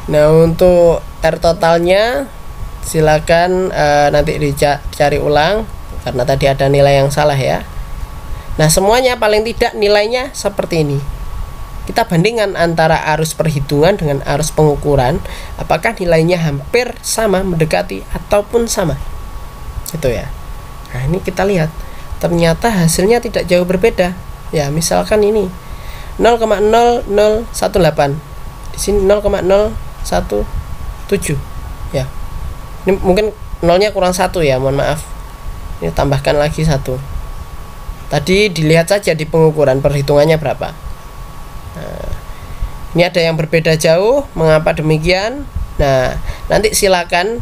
Nah, untuk R totalnya silakan nanti dicari ulang karena tadi ada nilai yang salah ya. Nah, semuanya paling tidak nilainya seperti ini. Kita bandingkan antara arus perhitungan dengan arus pengukuran, apakah nilainya hampir sama, mendekati, ataupun sama. Gitu ya. Nah, ini kita lihat. Ternyata hasilnya tidak jauh berbeda. Ya, misalkan ini 0,0018. Di sini 0,017. Ya. Ini mungkin nolnya kurang 1 ya, mohon maaf. Ini tambahkan lagi 1. Tadi dilihat saja di pengukuran perhitungannya berapa. Nah, ini ada yang berbeda jauh. Mengapa demikian? Nah, nanti silakan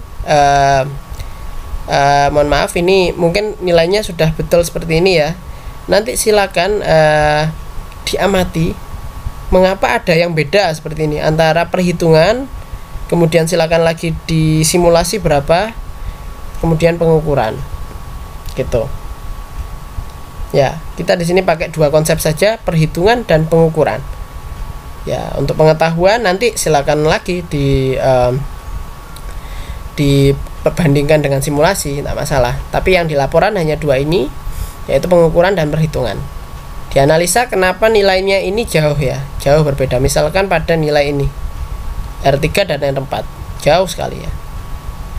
mohon maaf, ini mungkin nilainya sudah betul seperti ini ya. Nanti silakan diamati mengapa ada yang beda seperti ini antara perhitungan, kemudian silakan lagi disimulasi berapa, kemudian pengukuran. Gitu. Ya, kita di sini pakai dua konsep saja, perhitungan dan pengukuran. Ya, untuk pengetahuan nanti silakan lagi diperbandingkan dengan simulasi, tidak masalah. Tapi yang di laporan hanya dua ini, yaitu pengukuran dan perhitungan. Dianalisa kenapa nilainya ini jauh ya, jauh berbeda. Misalkan pada nilai ini R3 dan R4 jauh sekali ya.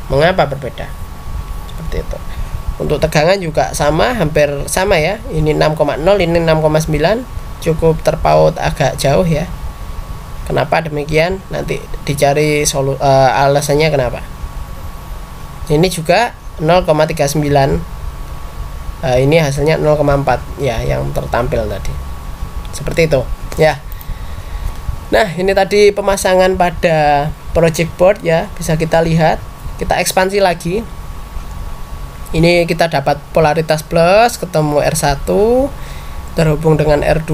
Mengapa berbeda? Seperti itu. Untuk tegangan juga sama, hampir sama ya. Ini 6,0, ini 6,9, cukup terpaut agak jauh ya. Kenapa demikian? Nanti dicari alasannya kenapa. Ini juga 0,39. Ini hasilnya 0,4 ya, yang tertampil tadi. Seperti itu ya. Nah, ini tadi pemasangan pada project board ya, bisa kita lihat. Kita ekspansi lagi. Ini kita dapat polaritas plus, ketemu R1 terhubung dengan R2,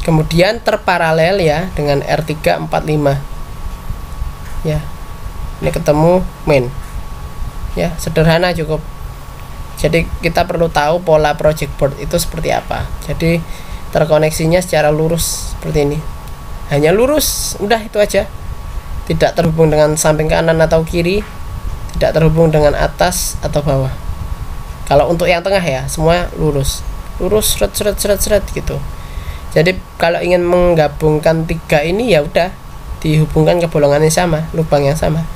kemudian terparalel ya dengan R345 ya. Ini ketemu main ya, sederhana cukup. Jadi kita perlu tahu pola project board itu seperti apa. Jadi terkoneksinya secara lurus seperti ini, hanya lurus, udah itu aja. Tidak terhubung dengan samping kanan atau kiri, tidak terhubung dengan atas atau bawah. Kalau untuk yang tengah ya semua lurus, lurus, seret gitu. Jadi kalau ingin menggabungkan tiga ini ya udah dihubungkan ke bolongan yang sama, lubang yang sama.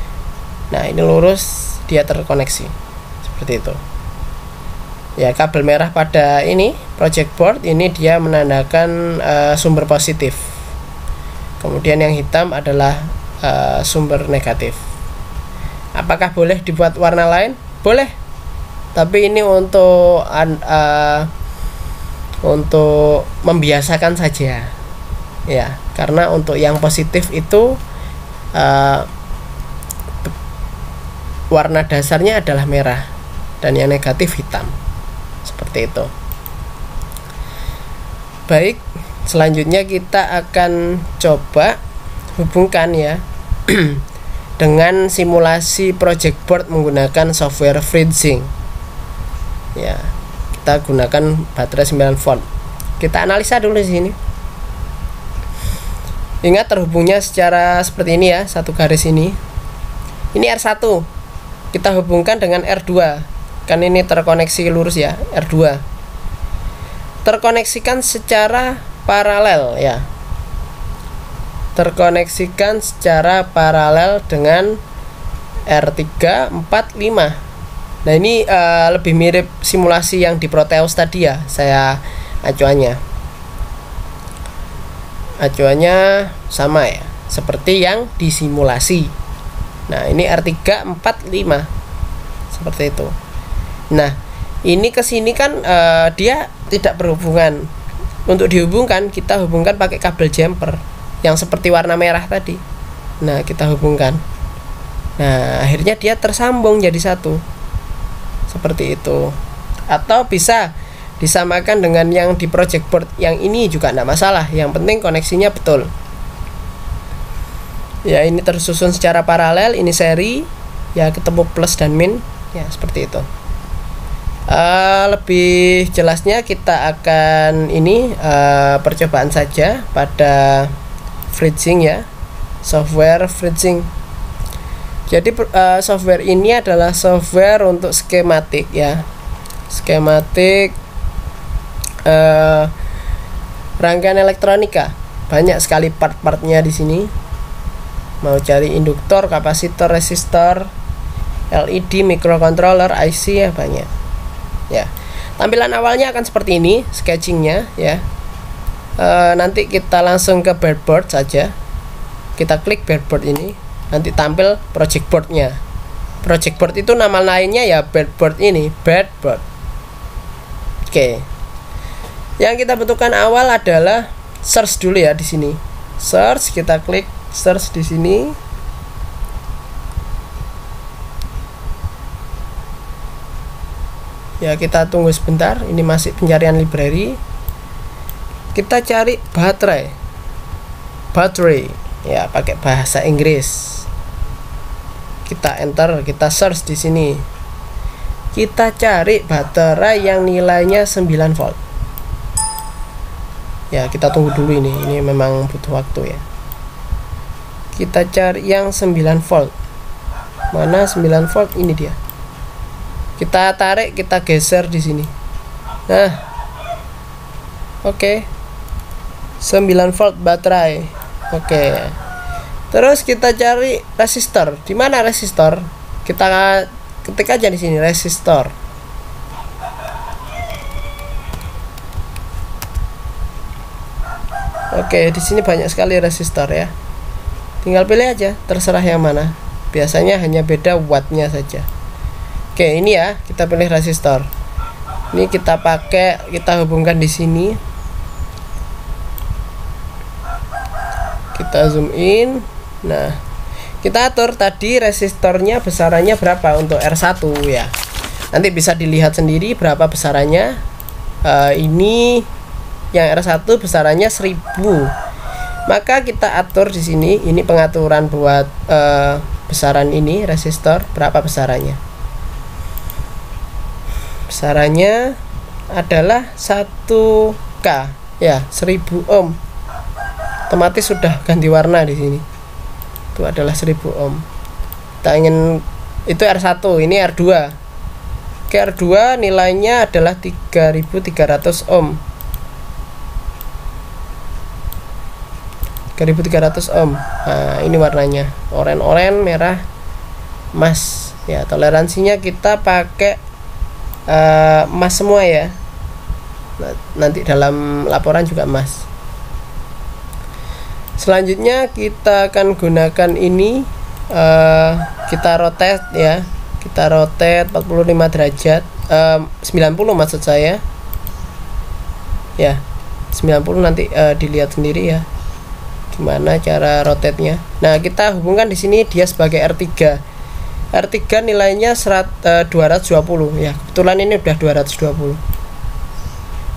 Nah, ini lurus, dia terkoneksi seperti itu. Ya, kabel merah pada ini project board ini dia menandakan sumber positif. Kemudian yang hitam adalah sumber negatif. Apakah boleh dibuat warna lain? Boleh. Tapi ini untuk membiasakan saja ya, karena untuk yang positif itu warna dasarnya adalah merah dan yang negatif hitam, seperti itu. Baik, selanjutnya kita akan coba hubungkan ya dengan simulasi project board menggunakan software FreeSync ya. Kita gunakan baterai 9 volt. Kita analisa dulu di sini. Ingat terhubungnya secara seperti ini ya, satu garis ini. Ini R1. Kita hubungkan dengan R2. Kan ini terkoneksi lurus ya, R2. Terkoneksikan secara paralel ya. Terkoneksikan secara paralel dengan R345. Nah, ini lebih mirip simulasi yang di Proteus tadi ya. Saya acuannya sama ya, seperti yang di simulasi. Nah, ini R345 seperti itu. Nah, ini kesini kan dia tidak berhubungan. Untuk dihubungkan kita hubungkan pakai kabel jumper yang seperti warna merah tadi. Nah, kita hubungkan. Nah, akhirnya dia tersambung jadi satu, seperti itu. Atau bisa disamakan dengan yang di project board yang ini juga tidak masalah, yang penting koneksinya betul ya. Ini tersusun secara paralel, ini seri ya, ketemu plus dan min ya, seperti itu. Lebih jelasnya kita akan ini percobaan saja pada FreeSync ya, software FreeSync. Jadi software ini adalah software untuk skematik ya, skematik rangkaian elektronika banyak sekali part-partnya di sini. Mau cari induktor, kapasitor, resistor, LED, microcontroller, IC ya banyak. Ya, tampilan awalnya akan seperti ini sketchingnya ya. Nanti kita langsung ke breadboard saja. Kita klik breadboard ini, nanti tampil project boardnya. Project board itu nama lainnya ya breadboard ini, breadboard. Oke. Yang kita butuhkan awal adalah search dulu ya di sini. Search, kita klik search di sini. Ya, kita tunggu sebentar. Ini masih pencarian library. Kita cari baterai. Baterai. Ya, pakai bahasa Inggris. Kita enter, kita search di sini. Kita cari baterai yang nilainya 9 volt. Ya, kita tunggu dulu ini. Ini memang butuh waktu ya. Kita cari yang 9 volt. Mana 9 volt? Ini dia. Kita tarik, kita geser di sini. Nah. Oke. 9 volt baterai. Oke. Terus kita cari resistor. Di mana resistor? Kita ketik aja di sini resistor. Oke, di sini banyak sekali resistor ya. Tinggal pilih aja, terserah yang mana. Biasanya hanya beda wattnya saja. Oke, ini ya, kita pilih resistor. Ini kita pakai, kita hubungkan di sini. Kita zoom in. Nah, kita atur tadi resistornya besarannya berapa untuk R1 ya. Nanti bisa dilihat sendiri berapa besarannya. Ini yang R1 besarannya 1000. Maka kita atur di sini. Ini pengaturan buat besaran ini resistor berapa besarannya. Besarannya adalah 1K ya, 1000 ohm. Otomatis sudah ganti warna di sini. Itu adalah 1000 ohm. Kita ingin itu R1, ini R2. Oke, R2 nilainya adalah 3300 ohm. 3300 ohm. Nah, ini warnanya oranye, merah, emas ya. Toleransinya kita pakai emas semua ya. Nanti dalam laporan juga emas. Selanjutnya kita akan gunakan ini, kita rotate ya. Kita rotate 45 derajat, 90 maksud saya ya. 90 nanti dilihat sendiri ya gimana cara rotate-nya. Nah, kita hubungkan di sini dia sebagai R3. R3 nilainya 220 ya. Kebetulan ini udah 220.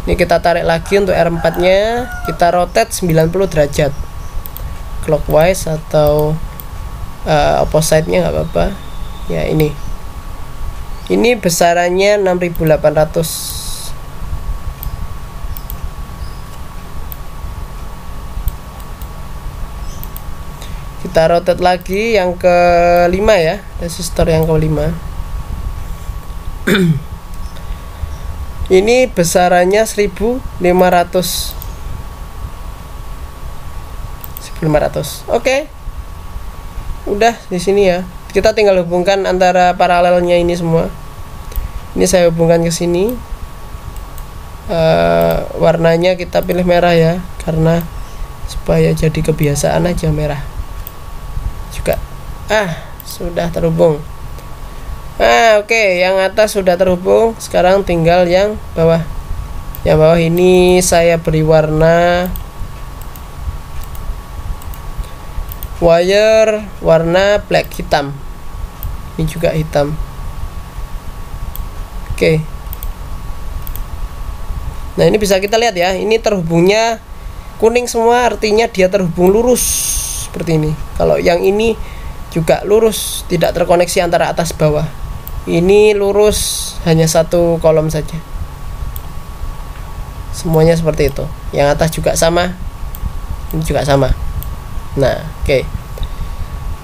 Ini kita tarik lagi untuk R4-nya, kita rotate 90 derajat. Clockwise atau opposite-nya nggak apa-apa. Ya, ini. Ini besarannya 6800. Kita rotate lagi yang kelima ya, resistor yang kelima. Ini besarannya 1500. Oke. Udah di sini ya. Kita tinggal hubungkan antara paralelnya ini semua. Ini saya hubungkan ke sini. Warnanya kita pilih merah ya, karena supaya jadi kebiasaan aja merah. Juga sudah terhubung. Oke, yang atas sudah terhubung. Sekarang tinggal yang bawah. Yang bawah ini saya beri warna wire warna black, hitam. Ini juga hitam. Oke. Nah, ini bisa kita lihat ya. Ini terhubungnya kuning semua, artinya dia terhubung lurus seperti ini. Kalau yang ini juga lurus, tidak terkoneksi antara atas bawah. Ini lurus, hanya satu kolom saja. Semuanya seperti itu. Yang atas juga sama, ini juga sama. Nah, oke.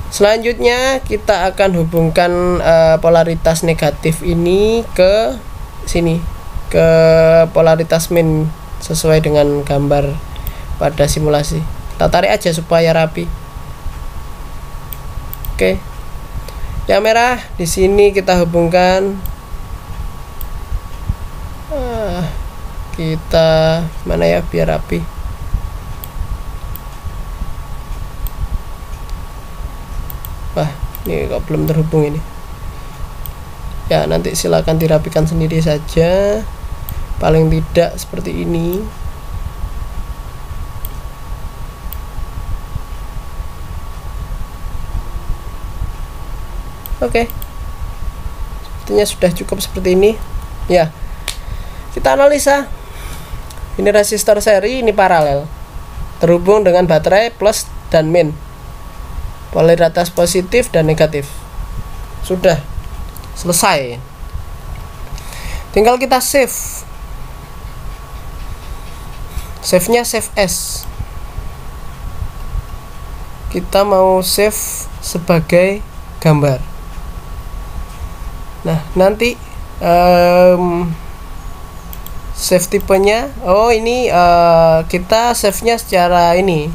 Selanjutnya kita akan hubungkan polaritas negatif ini ke sini, ke polaritas min sesuai dengan gambar pada simulasi. Kita tarik aja supaya rapi. Oke. Yang merah di sini kita hubungkan. Kita mana ya biar rapi. Wah, ini kok belum terhubung ini. Ya, nanti silakan dirapikan sendiri saja. Paling tidak seperti ini. Oke. Sepertinya sudah cukup seperti ini. Ya. Kita analisa. Ini resistor seri, ini paralel. Terhubung dengan baterai plus dan min. Polaritas positif dan negatif. Sudah selesai. Tinggal kita save. Save-nya save as. Kita mau save sebagai gambar. Nah, nanti save tipenya, ini kita save-nya secara ini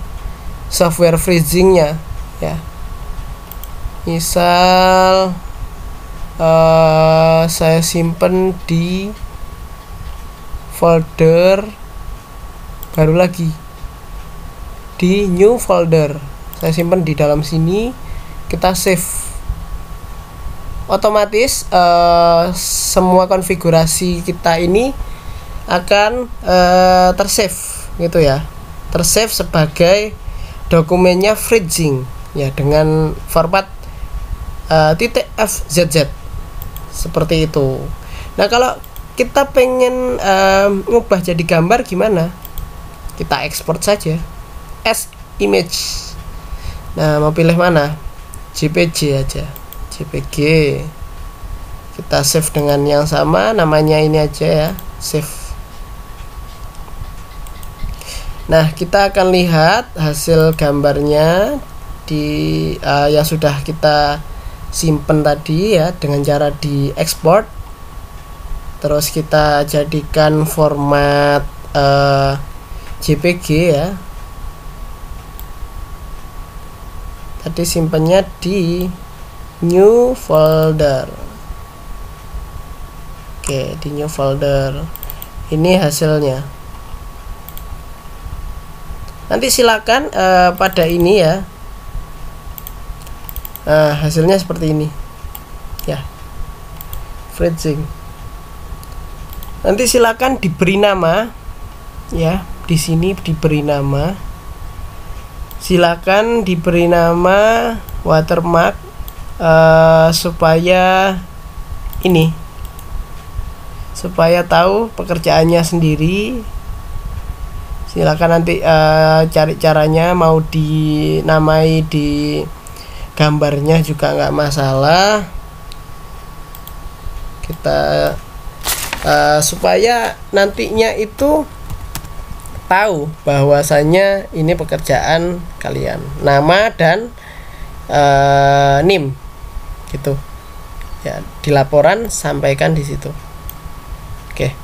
software freezing-nya ya. Misal saya simpen di folder baru lagi, di new folder. Saya simpen di dalam sini, kita save. Otomatis semua konfigurasi kita ini akan tersave gitu ya, tersave sebagai dokumennya freezing ya, dengan format .fzz seperti itu. Nah, kalau kita pengen ngubah jadi gambar gimana? Kita ekspor saja as image. Nah, mau pilih mana? JPG aja, JPG. Kita save dengan yang sama, namanya ini aja ya, save. Nah, kita akan lihat hasil gambarnya di yang sudah kita simpen tadi ya, dengan cara diekspor. Terus kita jadikan format JPG ya. Tadi simpennya di new folder. Oke, di new folder. Ini hasilnya. Nanti silakan pada ini ya. Hasilnya seperti ini. Ya. Freezing. Nanti silakan diberi nama ya, di sini diberi nama. Silakan diberi nama watermark supaya ini, supaya tahu pekerjaannya sendiri. Silakan nanti cari caranya, mau dinamai di gambarnya juga nggak masalah. Kita supaya nantinya itu tahu bahwasanya ini pekerjaan kalian, nama dan NIM gitu ya, di laporan sampaikan di situ. Oke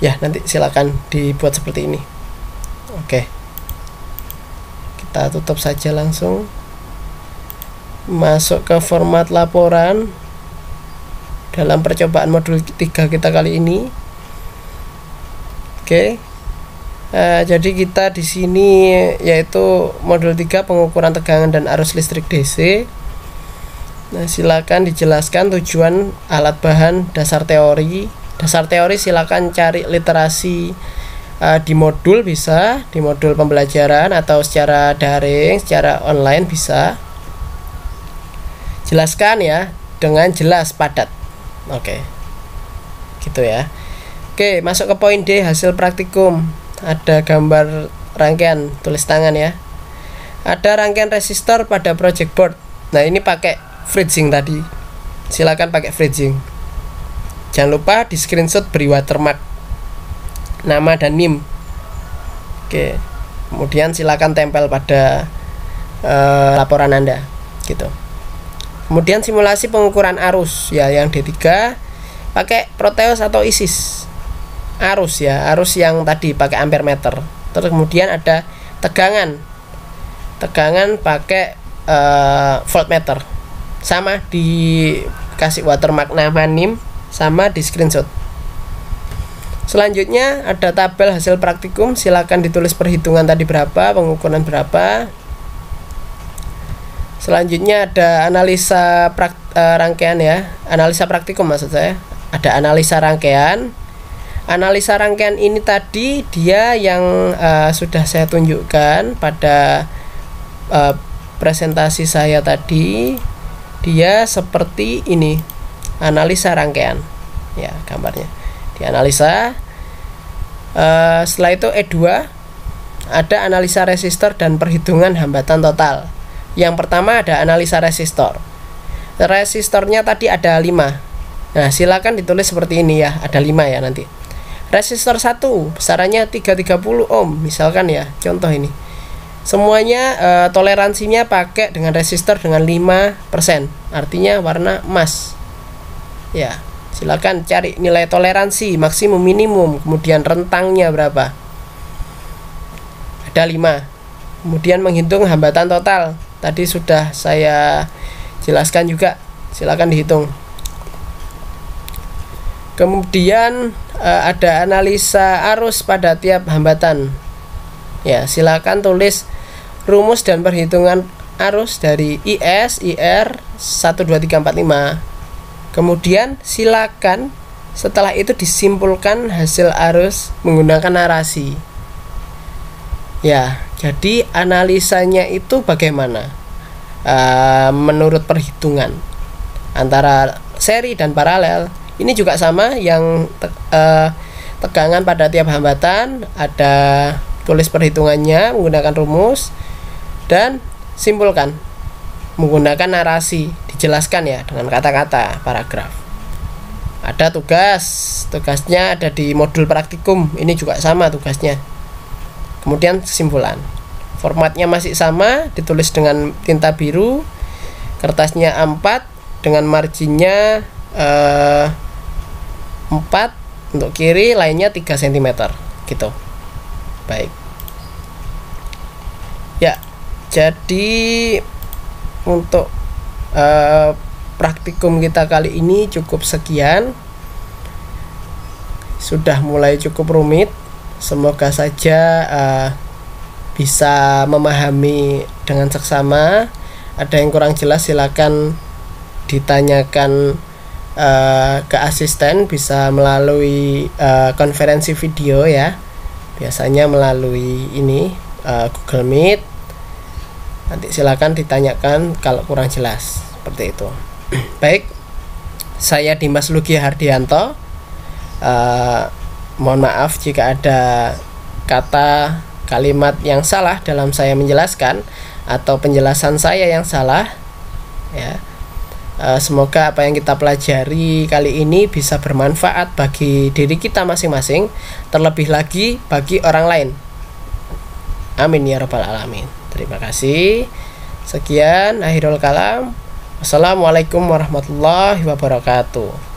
ya, nanti silakan dibuat seperti ini. Oke, kita tutup saja, langsung masuk ke format laporan dalam percobaan modul 3 kita kali ini. Oke. Jadi kita di sini yaitu modul 3 pengukuran tegangan dan arus listrik DC. Nah, silakan dijelaskan tujuan alat bahan, dasar teori. Dasar teori silakan cari literasi di modul, bisa di modul pembelajaran atau secara daring, secara online bisa. Jelaskan ya dengan jelas, padat. Oke. Gitu ya. Oke, masuk ke poin D, hasil praktikum. Ada gambar rangkaian tulis tangan ya. Ada rangkaian resistor pada project board. Nah, ini pakai freezing tadi. Silakan pakai freezing. Jangan lupa di screenshot, beri watermark nama dan NIM. Oke. Kemudian silakan tempel pada laporan Anda gitu. Kemudian simulasi pengukuran arus ya, yang D3 pakai Proteus atau ISIS. Arus ya, arus yang tadi pakai ampere meter. Terus kemudian ada tegangan pakai voltmeter, sama dikasih watermark nama NIM, sama di screenshot. Selanjutnya ada tabel hasil praktikum, silakan ditulis perhitungan tadi berapa, pengukuran berapa. Selanjutnya ada analisa rangkaian ya, analisa praktikum maksud saya. Ada analisa rangkaian. Analisa rangkaian ini tadi dia yang sudah saya tunjukkan pada presentasi saya tadi. Dia seperti ini, analisa rangkaian ya gambarnya. Dianalisa. Setelah itu E2 ada analisa resistor dan perhitungan hambatan total. Yang pertama ada analisa resistor. Resistornya tadi ada 5. Nah silakan ditulis seperti ini ya, ada 5 ya nanti. Resistor 1 besarannya 330 ohm misalkan ya, contoh ini. Semuanya toleransinya pakai dengan resistor dengan 5%, artinya warna emas. Ya, silakan cari nilai toleransi maksimum minimum, kemudian rentangnya berapa. Ada 5. Kemudian menghitung hambatan total. Tadi sudah saya jelaskan juga, silakan dihitung. Kemudian ada analisa arus pada tiap hambatan. Ya, silakan tulis rumus dan perhitungan arus dari IS, IR 12345. Kemudian silakan setelah itu disimpulkan hasil arus menggunakan narasi. Ya, jadi analisanya itu bagaimana? Menurut perhitungan antara seri dan paralel. Ini juga sama, yang tegangan pada tiap hambatan, ada tulis perhitungannya menggunakan rumus dan simpulkan menggunakan narasi, dijelaskan ya dengan kata-kata paragraf. Ada tugasnya ada di modul praktikum, ini juga sama tugasnya. Kemudian kesimpulan, formatnya masih sama, ditulis dengan tinta biru, kertasnya A4 dengan marginnya 4 untuk kiri, lainnya 3 cm gitu. Baik ya, jadi untuk praktikum kita kali ini cukup sekian. Sudah mulai cukup rumit, semoga saja bisa memahami dengan seksama. Ada yang kurang jelas silakan ditanyakan ke asisten, bisa melalui konferensi video ya, biasanya melalui ini Google Meet. Nanti silakan ditanyakan kalau kurang jelas, seperti itu. Baik, saya Dimas Lugi Hardianto. Mohon maaf jika ada kata kalimat yang salah dalam saya menjelaskan atau penjelasan saya yang salah ya. Semoga apa yang kita pelajari kali ini bisa bermanfaat bagi diri kita masing-masing, terlebih lagi bagi orang lain. Amin ya rabbal alamin. Terima kasih. Sekian, akhirul kalam. Wassalamualaikum warahmatullahi wabarakatuh.